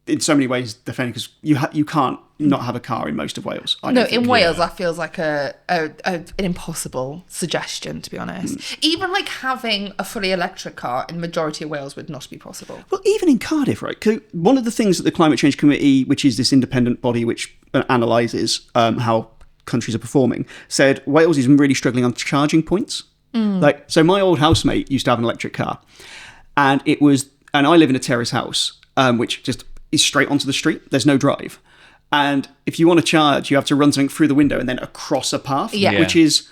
in so many ways they're failing because you can't not have a car in most of Wales. Wales that feels like an impossible suggestion, to be honest. Even like having a fully electric car in the majority of Wales would not be possible. Well, even in Cardiff, right? One of the things that the Climate Change Committee, which is this independent body which analyses how countries are performing, said Wales is really struggling on charging points. So my old housemate used to have an electric car, and I live in a terrace house, which just is straight onto the street. There's no drive. And if you want to charge, you have to run something through the window and then across a path, which is,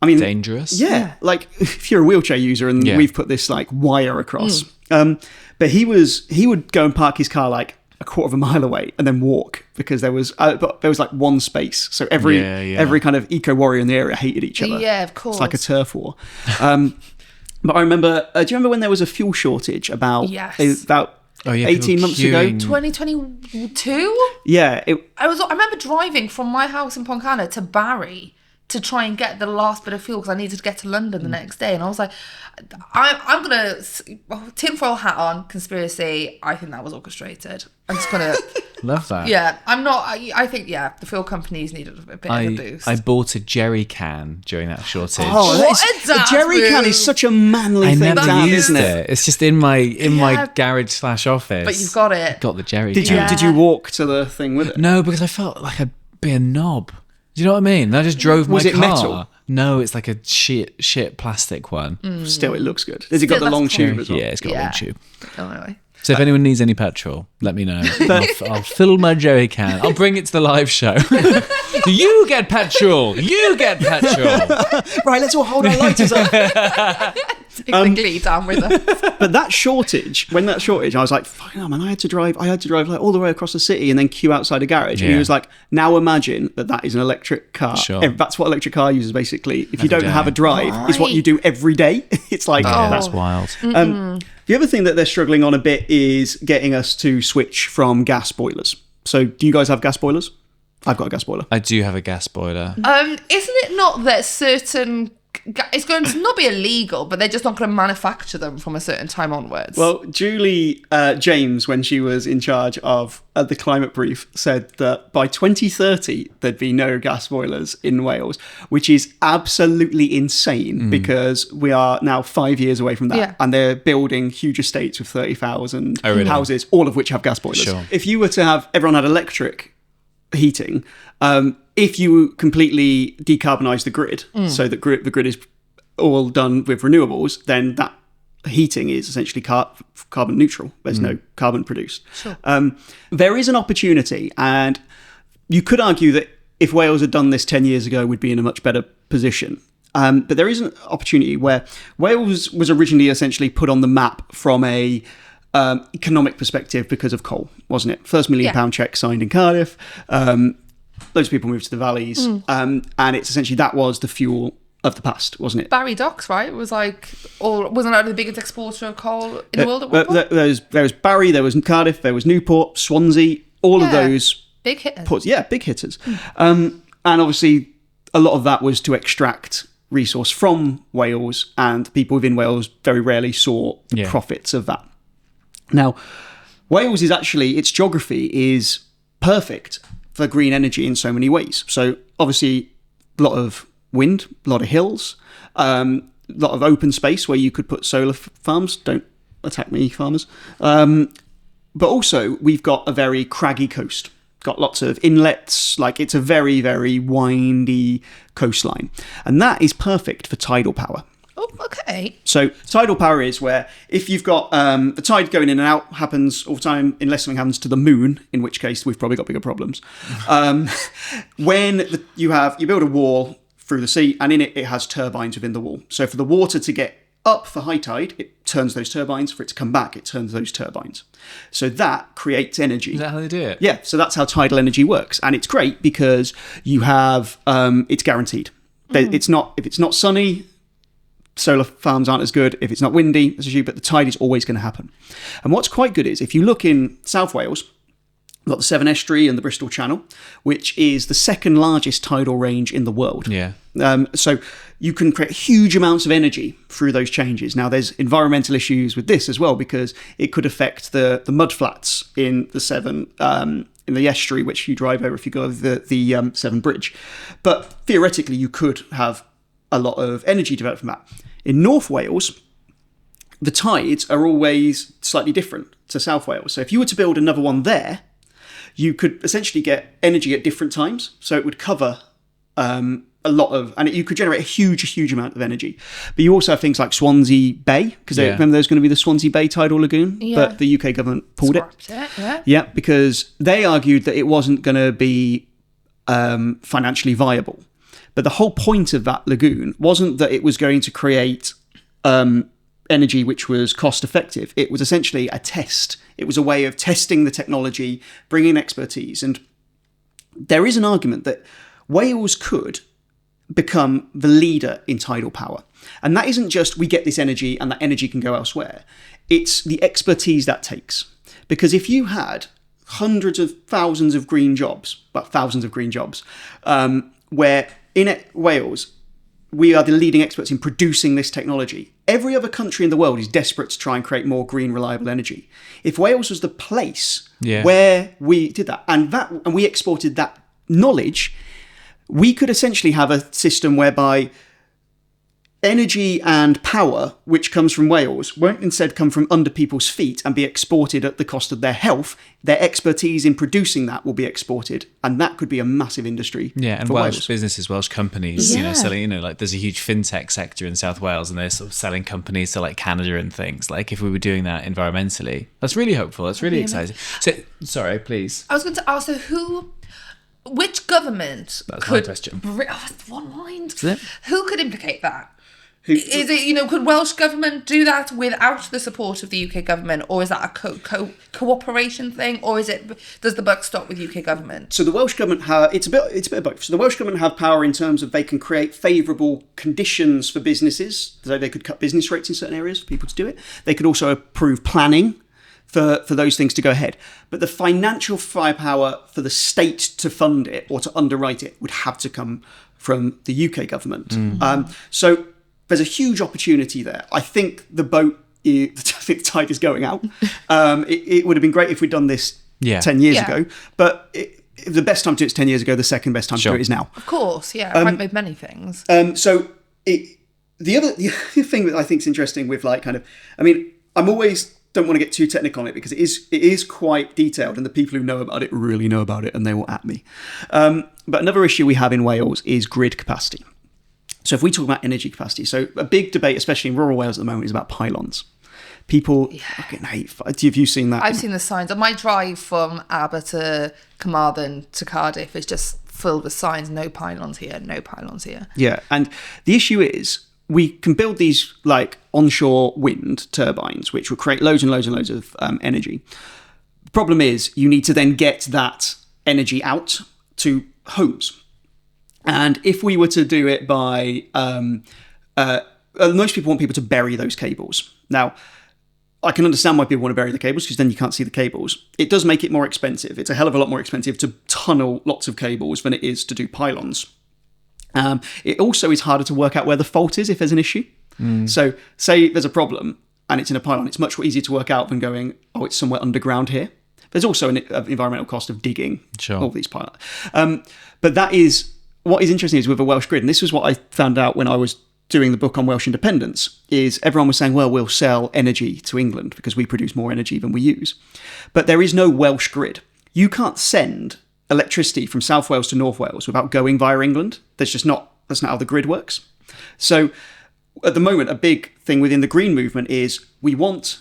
I mean... dangerous. Yeah, like if you're a wheelchair user and we've put this like wire across. But he would go and park his car like a quarter of a mile away and then walk because there was like one space. So every kind of eco-warrior in the area hated each other. Yeah, of course. It's like a turf war. But I remember, do you remember when there was a fuel shortage about 18 months ago? 2022? Yeah. I remember driving from my house in Pontcanna to Barry to try and get the last bit of fuel because I needed to get to London the next day. And I was like, I'm going to... tinfoil hat on, conspiracy. I think that was orchestrated. I'm just going to... Love that. Yeah, I'm not... I think, the fuel companies needed a bit of a boost. I bought a jerry can during that shortage. A jerry can is such a manly thing to have, isn't it? It's just in my garage / office. But you've got it. Got the jerry can. Did you walk to the thing with it? No, because I felt like I'd be a knob. Do you know what I mean? I just drove my car. Was it metal? No, it's like a shit plastic one. Still, it looks good. Has it got the long tube as well? Yeah, it's got a long tube. Anyway. So if anyone needs any petrol, let me know. I'll fill my jerry can. I'll bring it to the live show. You get petrol. You get petrol. Right, let's all hold our lighters up. Take the glee down with us. But that shortage, I was like, fucking hell, man, I had to drive like all the way across the city and then queue outside a garage. And he was like, now imagine that is an electric car. Sure. That's what electric car users basically. If you don't have a drive, it's what you do every day. It's like, that's wild. The other thing that they're struggling on a bit is getting us to switch from gas boilers. So do you guys have gas boilers? I've got a gas boiler. I do have a gas boiler. Isn't it not that certain... It's going to not be illegal, but they're just not going to manufacture them from a certain time onwards? Well, Julie James, when she was in charge of the climate brief, said that by 2030 there'd be no gas boilers in Wales, which is absolutely insane because we are now 5 years away from that, and they're building huge estates with 30,000 houses, all of which have gas boilers. Sure. If you were to have everyone had electric heating, if you completely decarbonise the grid, so that the grid is all done with renewables, then that heating is essentially carbon neutral. There's no carbon produced. Sure. There is an opportunity, and you could argue that if Wales had done this 10 years ago, we'd be in a much better position. But there is an opportunity where Wales was originally essentially put on the map from a economic perspective because of coal, wasn't it? First £1 million cheque signed in Cardiff. Loads of people moved to the valleys, and it's essentially that was the fuel of the past, wasn't it? Barry Docks, right? Wasn't that the biggest exporter of coal in the world at one point? There was Barry, there was Cardiff, there was Newport, Swansea, all of those big hitters. Ports, big hitters. And obviously, a lot of that was to extract resource from Wales, and people within Wales very rarely saw the profits of that. Now, Wales is actually, its geography is perfect for green energy in so many ways. So obviously a lot of wind, a lot of hills, a lot of open space where you could put solar farms. Don't attack me, farmers. But also we've got a very craggy coast. Got lots of inlets, like it's a very, very windy coastline. And that is perfect for tidal power. Oh, okay. So tidal power is where if you've got the tide going in and out happens all the time unless something happens to the moon, in which case we've probably got bigger problems. When you build a wall through the sea and in it has turbines within the wall. So for the water to get up for high tide, it turns those turbines. For it to come back, it turns those turbines. So that creates energy. Is that how they do it? Yeah, so that's how tidal energy works. And it's great because you have, it's guaranteed. It's not, if it's not sunny, solar farms aren't as good. If it's not windy, but the tide is always going to happen. And what's quite good is if you look in South Wales, we've got the Severn Estuary and the Bristol Channel, which is the second largest tidal range in the world. Yeah. So you can create huge amounts of energy through those changes. Now, there's environmental issues with this as well, because it could affect the mud flats in the Severn, in the estuary, which you drive over if you go over the Severn Bridge. But theoretically, you could have a lot of energy developed from that. In North Wales, the tides are always slightly different to South Wales. So if you were to build another one there, you could essentially get energy at different times. So it would cover a lot of, and you could generate a huge amount of energy. But you also have things like Swansea Bay, because remember there's going to be the Swansea Bay tidal lagoon, but the UK government pulled it. Yeah, because they argued that it wasn't going to be financially viable. But the whole point of that lagoon wasn't that it was going to create energy which was cost effective. It was essentially a test. It was a way of testing the technology, bringing expertise. And there is an argument that Wales could become the leader in tidal power. And that isn't just we get this energy and that energy can go elsewhere. It's the expertise that takes. Because if you had hundreds of thousands of green jobs, where in Wales, we are the leading experts in producing this technology. Every other country in the world is desperate to try and create more green, reliable energy. If Wales was the place where we did that, and we exported that knowledge, we could essentially have a system whereby energy and power, which comes from Wales, won't instead come from under people's feet and be exported at the cost of their health. Their expertise in producing that will be exported, and that could be a massive industry. Yeah, and for Welsh Wales. businesses, Welsh companies, selling, like there's a huge fintech sector in South Wales, and they're sort of selling companies to like Canada and things. Like if we were doing that environmentally, that's really hopeful. That's really exciting. So, sorry, please. I was going to ask, so which government That's could my question. it's one mind. Is it? Who could implicate that? Is it, could Welsh Government do that without the support of the UK government, or is that a cooperation thing, or does the buck stop with UK government? So the Welsh Government it's a bit of both. So the Welsh Government have power in terms of they can create favourable conditions for businesses. So they could cut business rates in certain areas for people to do it. They could also approve planning for those things to go ahead. But the financial firepower for the state to fund it or to underwrite it would have to come from the UK government. So there's a huge opportunity there. I think the tide is going out. It would have been great if we'd done this 10 years ago. But the best time to do it is 10 years ago. The second best time to do it is now. Of course, right with many things. So the other thing that I think is interesting with I'm always don't want to get too technical on it because it is quite detailed, and the people who know about it really know about it, and they will at me. But another issue we have in Wales is grid capacity. So if we talk about energy capacity, so a big debate, especially in rural Wales at the moment, is about pylons. People fucking hate. Have you seen that? I've seen the signs. On my drive from Aber to Carmarthen to Cardiff is just filled with signs: no pylons here, no pylons here. Yeah, and the issue is we can build these like onshore wind turbines, which will create loads and loads and loads of energy. The problem is you need to then get that energy out to homes. And if we were to do it by, most people want people to bury those cables. Now, I can understand why people want to bury the cables because then you can't see the cables. It does make it more expensive. It's a hell of a lot more expensive to tunnel lots of cables than it is to do pylons. It also is harder to work out where the fault is if there's an issue. So say there's a problem and it's in a pylon, it's much easier to work out than going, it's somewhere underground here. There's also an environmental cost of digging all these pylons. But that is... What is interesting is with a Welsh grid, and this was what I found out when I was doing the book on Welsh independence, is everyone was saying, well, we'll sell energy to England because we produce more energy than we use. But there is no Welsh grid. You can't send electricity from South Wales to North Wales without going via England. That's not how the grid works. So at the moment, a big thing within the green movement is we want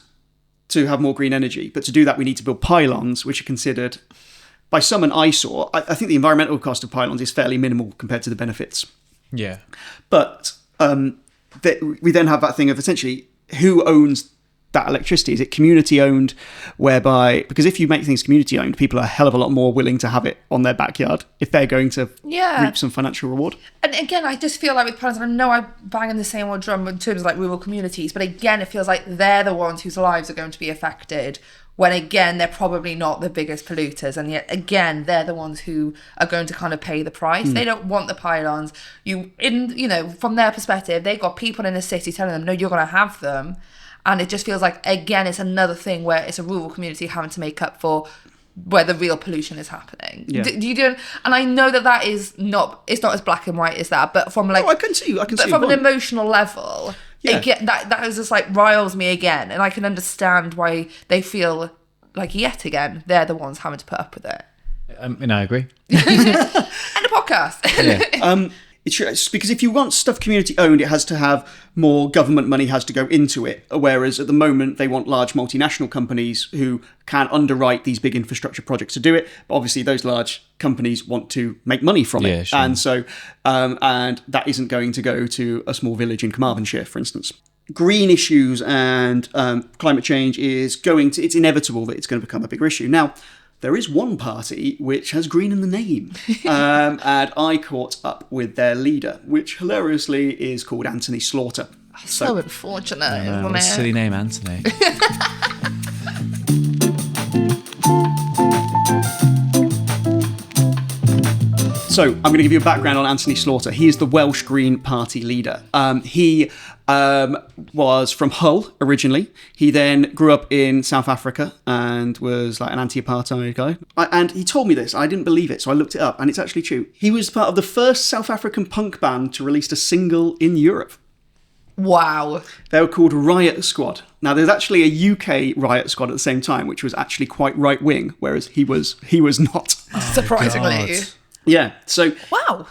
to have more green energy, but to do that we need to build pylons, which are considered... by some an eyesore. I think the environmental cost of pylons is fairly minimal compared to the benefits. Yeah. But we then have that thing of essentially who owns that electricity. Is it community owned, whereby, because if you make things community owned, people are a hell of a lot more willing to have it on their backyard if they're going to reap some financial reward. And again, I just feel like with pylons, I know I'm banging the same old drum in terms of like rural communities, but again, it feels like they're the ones whose lives are going to be affected, when again, they're probably not the biggest polluters, and yet again, they're the ones who are going to kind of pay the price. They don't want the pylons. From their perspective, they've got people in the city telling them, no, you're going to have them. And it just feels like, again, it's another thing where it's a rural community having to make up for where the real pollution is happening. Yeah. Do you do? And I know that is not, it's not as black and white as that, but from like, I can see from an emotional level, that is just like riles me again, and I can understand why they feel like yet again they're the ones having to put up with it. And I agree. End of podcast. It's because if you want stuff community owned, it has to have more government money has to go into it. Whereas at the moment, they want large multinational companies who can underwrite these big infrastructure projects to do it. But obviously, those large companies want to make money from it. Sure. And so, and that isn't going to go to a small village in Carmarthenshire, for instance. Green issues and climate change it's inevitable that it's going to become a bigger issue. Now, there is one party which has green in the name, and I caught up with their leader, which hilariously is called Anthony Slaughter. So unfortunate, isn't What a it? silly name, Anthony. So I'm going to give you a background on Anthony Slaughter. He is the Welsh Green Party leader. He was from Hull originally. He then grew up in South Africa and was like an anti-apartheid guy. And he told me this. I didn't believe it, so I looked it up, and it's actually true. He was part of the first South African punk band to release a single in Europe. Wow. They were called Riot Squad. Now, there's actually a UK Riot Squad at the same time, which was actually quite right-wing, whereas he was not. Surprisingly. God. Yeah, so... Wow.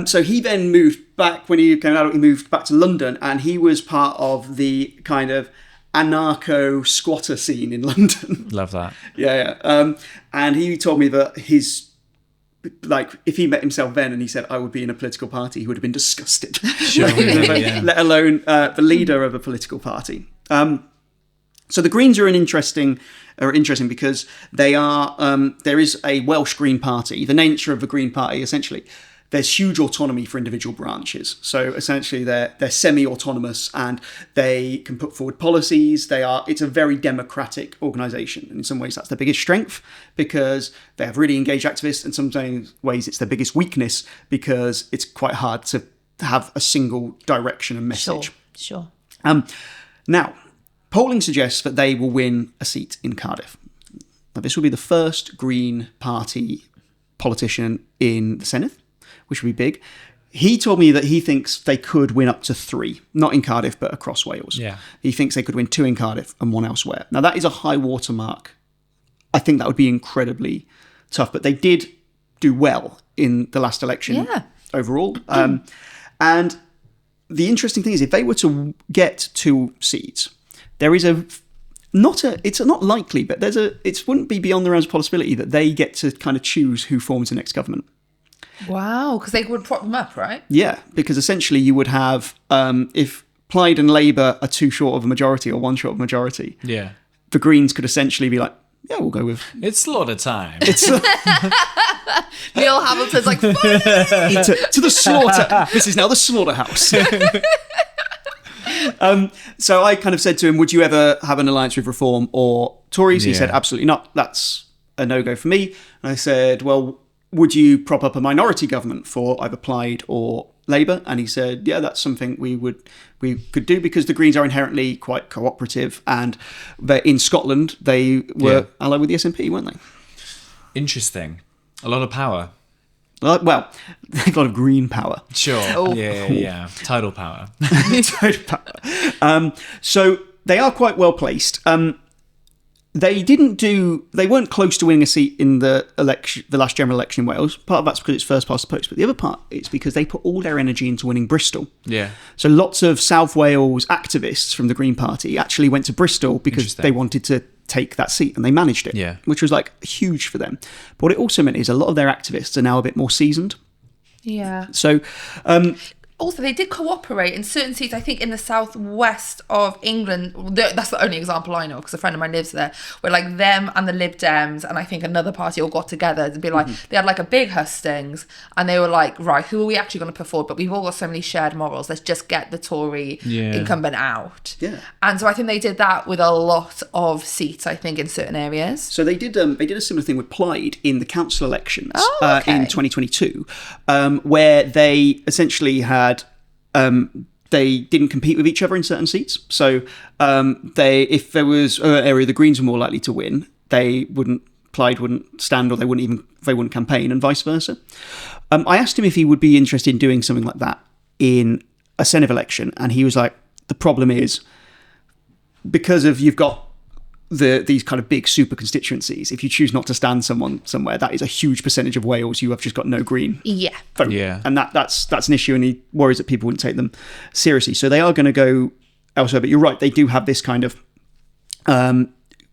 So he then moved back, when he came out, he moved back to London, and he was part of the kind of anarcho-squatter scene in London. Love that. Yeah. And he told me that if he met himself then and he said, I would be in a political party, he would have been disgusted. Sure, yeah. Let alone the leader of a political party. So the Greens are interesting because they are. There is a Welsh Green Party. The nature of the Green Party, essentially, there's huge autonomy for individual branches. So essentially, they're semi-autonomous and they can put forward policies. It's a very democratic organisation, and in some ways that's their biggest strength because they have really engaged activists. And some ways it's their biggest weakness because it's quite hard to have a single direction and message. Sure. Now, polling suggests that they will win a seat in Cardiff. Now, this will be the first Green Party politician in the Senedd, which would be big. He told me that he thinks they could win up to 3, not in Cardiff, but across Wales. Yeah. He thinks they could win 2 in Cardiff and 1 elsewhere. Now, that is a high watermark. I think that would be incredibly tough, but they did do well in the last election overall. And the interesting thing is, if they were to get 2 seats, there is it's not likely, but it wouldn't be beyond the realms of possibility that they get to kind of choose who forms the next government. Wow, because they would prop them up, right? Yeah, because essentially you would have, if Plaid and Labour are 2 short of a majority or 1 short of a majority, the Greens could essentially be like, yeah, we'll go with... It's slaughter time. Neil Hamilton's like, to the slaughter. This is now the slaughterhouse. So I kind of said to him, would you ever have an alliance with Reform or Tories? He said, absolutely not. That's a no-go for me. And I said, well, would you prop up a minority government for either Plaid or Labour? And he said, yeah, that's something we could do because the Greens are inherently quite cooperative, and in Scotland they were allied with the SNP, weren't they? Interesting. A lot of power. Well, a lot of green power. Sure. Oh. Yeah. Tidal power. Tidal power. So they are quite well placed. They weren't close to winning a seat in the last general election in Wales. Part of that's because it's first past the post, but the other part is because they put all their energy into winning Bristol. Yeah. So lots of South Wales activists from the Green Party actually went to Bristol because they wanted to take that seat, and they managed it, which was like huge for them. But what it also meant is a lot of their activists are now a bit more seasoned. Yeah. So also they did cooperate in certain seats. I think in the southwest of England, that's the only example I know because a friend of mine lives there, where like them and the Lib Dems and I think another party all got together and be like, they had like a big hustings and they were like, right, who are we actually going to put forward? But we've all got so many shared morals. Let's just get the Tory incumbent out. Yeah. And so I think they did that with a lot of seats, I think, in certain areas. So they did a similar thing with Plaid in the council elections okay. in 2022, where they essentially had they didn't compete with each other in certain seats. So if there was an area the Greens were more likely to win, Plaid wouldn't stand, or they wouldn't campaign, and vice versa. I asked him if he would be interested in doing something like that in a Senedd election, and he was like, the problem is because you've got these kind of big super constituencies, if you choose not to stand someone somewhere, that is a huge percentage of Wales you have just got no Green vote. Yeah. And that's an issue, and he worries that people wouldn't take them seriously. So they are going to go elsewhere. But you're right, they do have this kind of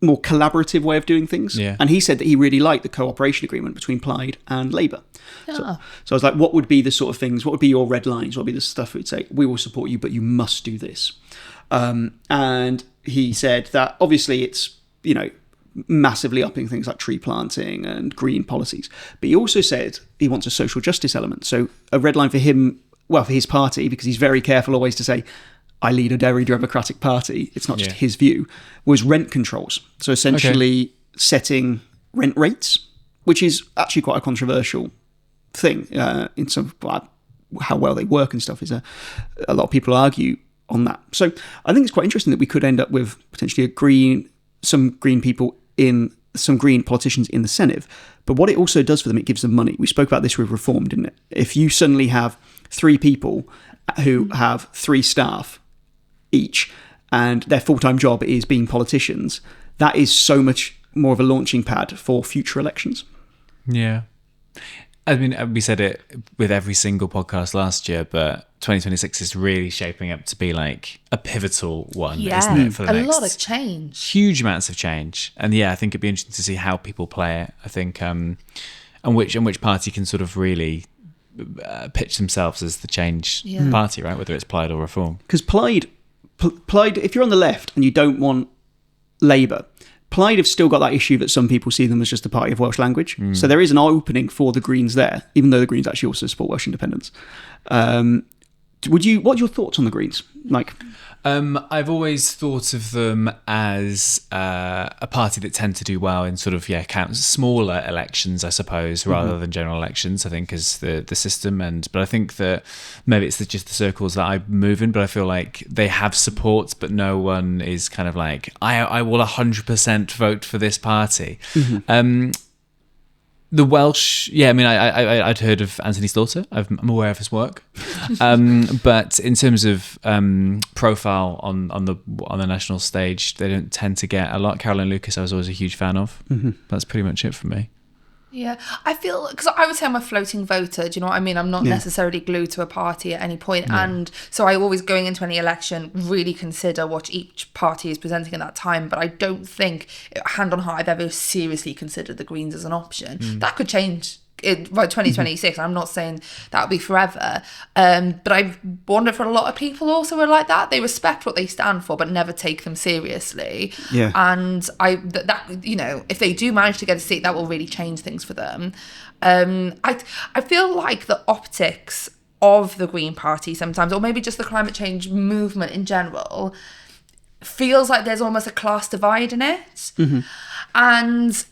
more collaborative way of doing things. Yeah. And he said that he really liked the cooperation agreement between Plaid and Labour. So I was like, what would be the sort of things, what would be your red lines? What would be the stuff we'd say, we will support you, but you must do this. And he said that obviously it's, massively upping things like tree planting and green policies. But he also said he wants a social justice element. So a red line for him, for his party, because he's very careful always to say, I lead a very democratic party, it's not just his view, was rent controls. So essentially setting rent rates, which is actually quite a controversial thing in some how well they work and stuff. Is a lot of people argue on that. So I think it's quite interesting that we could end up with potentially some green politicians in the Senedd. But what it also does for them, it gives them money. We spoke about this with Reform, didn't it? If you suddenly have 3 people who have 3 staff each, and their full-time job is being politicians, that is so much more of a launching pad for future elections. Yeah. I mean, we said it with every single podcast last year, but 2026 is really shaping up to be like a pivotal one, isn't it? For the next lot of change. Huge amounts of change. And I think it'd be interesting to see how people play it. I think, and which party can sort of really pitch themselves as the change party, right? Whether it's Plaid or Reform. Because Plaid, if you're on the left and you don't want Labour, Plaid have still got that issue that some people see them as just a party of Welsh language. So there is an opening for the Greens there, even though the Greens actually also support Welsh independence. What are your thoughts on the Greens? I've always thought of them as a party that tend to do well in sort of smaller elections, I suppose, rather than general elections. I think is the system, but I think that maybe it's just the circles that I move in. But I feel like they have support, but no one is kind of like I will 100% vote for this party. The Welsh, I mean, I'd heard of Anthony Slaughter. I'm aware of his work, but in terms of profile on the national stage, they don't tend to get a lot. Caroline Lucas, I was always a huge fan of. That's pretty much it for me. Yeah, I feel, because I would say I'm a floating voter, do you know what I mean? I'm not necessarily glued to a party at any point. And so I always, going into any election, really consider what each party is presenting at that time. But I don't think, hand on heart, I've ever seriously considered the Greens as an option. That could change by 2026. I'm not saying that'll be forever. But I wonder for a lot of people also are like that. They respect what they stand for, but never take them seriously. Yeah. And that if they do manage to get a seat, that will really change things for them. I feel like the optics of the Green Party sometimes, or maybe just the climate change movement in general, feels like there's almost a class divide in it. And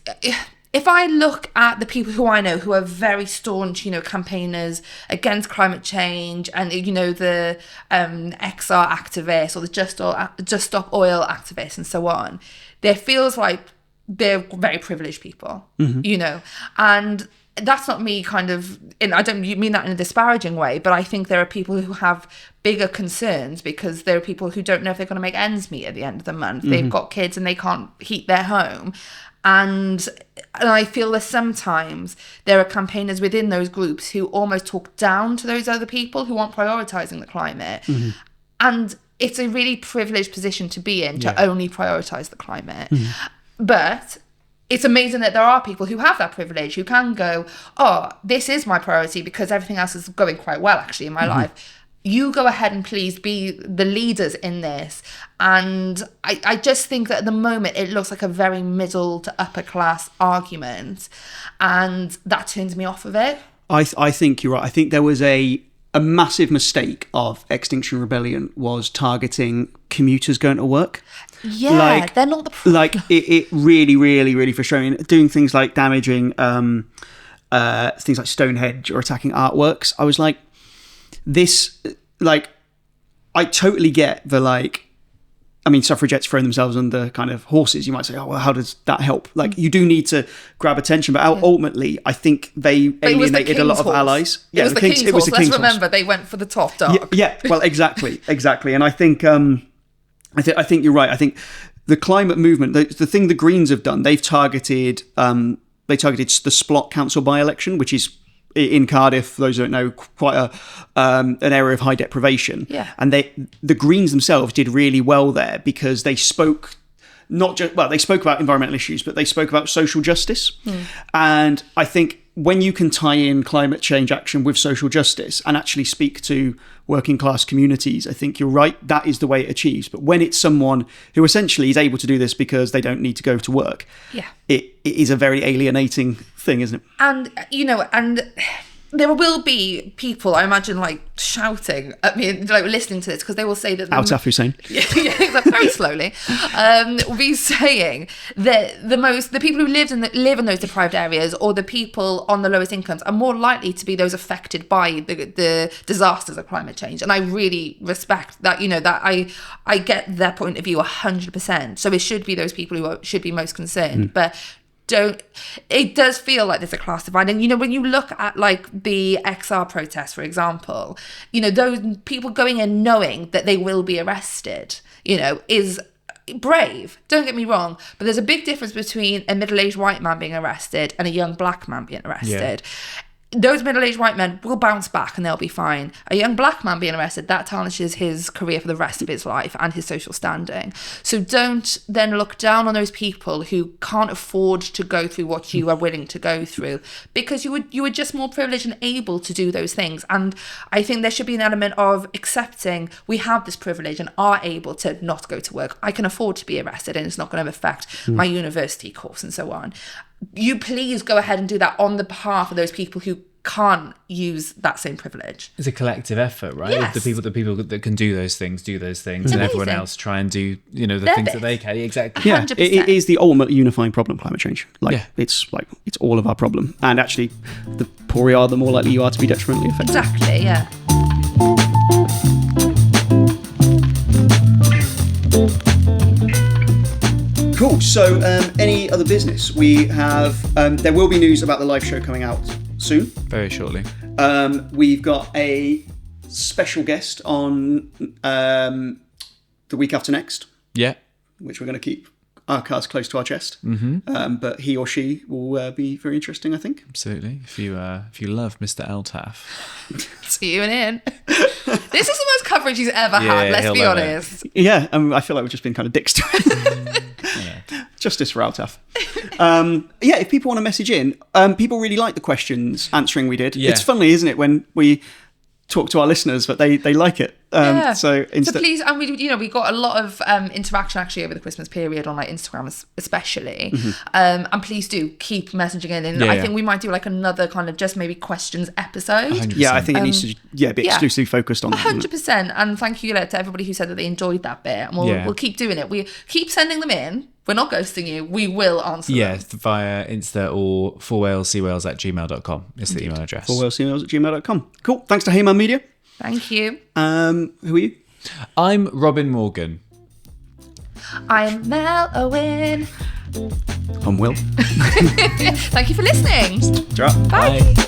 if I look at the people who I know who are very staunch, campaigners against climate change, and the XR activists or the Just Stop Oil activists and so on, there feels like they're very privileged people, and that's not me I don't mean that in a disparaging way, but I think there are people who have bigger concerns because there are people who don't know if they're going to make ends meet at the end of the month. They've got kids and they can't heat their home. And I feel that sometimes there are campaigners within those groups who almost talk down to those other people who aren't prioritising the climate. And it's a really privileged position to be in, to only prioritise the climate. But it's amazing that there are people who have that privilege, who can go, oh, this is my priority because everything else is going quite well actually in my life. you go ahead and please be the leaders in this. And I just think that at the moment it looks like a very middle to upper class argument, and that turns me off of it. I think you're right. I think there was a massive mistake of Extinction Rebellion was targeting commuters going to work. Yeah, they're not the problem. Like it really, really, really frustrating. Doing things like damaging things like Stonehenge or attacking artworks. I was like, this, like, I totally get the, like, I mean, suffragettes throwing themselves under kind of horses. You might say, oh, well, how does that help? Like, you do need to grab attention, but ultimately, I think they alienated a lot of allies. Yeah, it was the King's horse. Let's remember, they went for the top dog. Yeah, well, exactly. And I think, I think you're right. I think the climate movement, the thing the Greens have done, they've targeted the Splot Council by-election, which is in Cardiff, for those who don't know, quite an area of high deprivation. Yeah. And the Greens themselves did really well there because they spoke they spoke about environmental issues, but they spoke about social justice. And I think when you can tie in climate change action with social justice and actually speak to working class communities, I think you're right, that is the way it achieves. But when it's someone who essentially is able to do this because they don't need to go to work, it is a very alienating thing, isn't it? And, and there will be people, I imagine, like, shouting at me, like, listening to this, because they will say that... Altaf Hussein. Yeah, very slowly. Will be saying that the people who live in those deprived areas, or the people on the lowest incomes, are more likely to be those affected by the disasters of climate change. And I really respect that, that I get their point of view 100%. So it should be those people who should be most concerned. But it does feel like there's a class divide. And when you look at, like, the XR protests, for example, those people going in knowing that they will be arrested, is brave, don't get me wrong, but there's a big difference between a middle-aged white man being arrested and a young black man being arrested. Those middle-aged white men will bounce back and they'll be fine. A young black man being arrested, that tarnishes his career for the rest of his life and his social standing. So don't then look down on those people who can't afford to go through what you are willing to go through, because you were just more privileged and able to do those things. And I think there should be an element of accepting we have this privilege and are able to not go to work. I can afford to be arrested and it's not going to affect my university course and so on. You please go ahead and do that on the behalf of those people who can't use that same privilege. It's a collective effort, right? Yes. The people that can do those things, It's and everyone else try and do the things that they can. Exactly. Yeah, 100%. it is the ultimate unifying problem, climate change. It's all of our problem. And actually, the poorer you are, the more likely you are to be detrimentally affected. Exactly, yeah. Cool. So, any other business? We have. There will be news about the live show coming out soon. Very shortly. We've got a special guest on the week after next. Yeah. Which we're going to keep our cards close to our chest. But he or she will be very interesting, I think. Absolutely. If you love Mr. Altaf, See you in. This is the most coverage he's ever had, let's be honest. Yeah, I feel like we've just been kind of dicks to it. Justice for Altaf. If people want to message in, people really like the questions answering we did. Yeah. It's funny, isn't it, when we talk to our listeners, but they like it. So please, and we got a lot of interaction actually over the Christmas period on, like, Instagram especially. And please do keep messaging in. And I think we might do, like, another kind of just maybe questions episode. 100%. Yeah, I think it needs to be exclusively focused on 100%. And thank you to everybody who said that they enjoyed that bit. And we'll keep doing it. We keep sending them in. We're not ghosting you. We will answer them. Yeah, via Insta or 4whalescwales@gmail.com. It's the email address. 4whalescwales@gmail.com. Cool. Thanks to HayMan Media. Thank you. Who are you? I'm Robin Morgan. I'm Mel Owen. I'm Will. Thank you for listening. Ciao. Bye.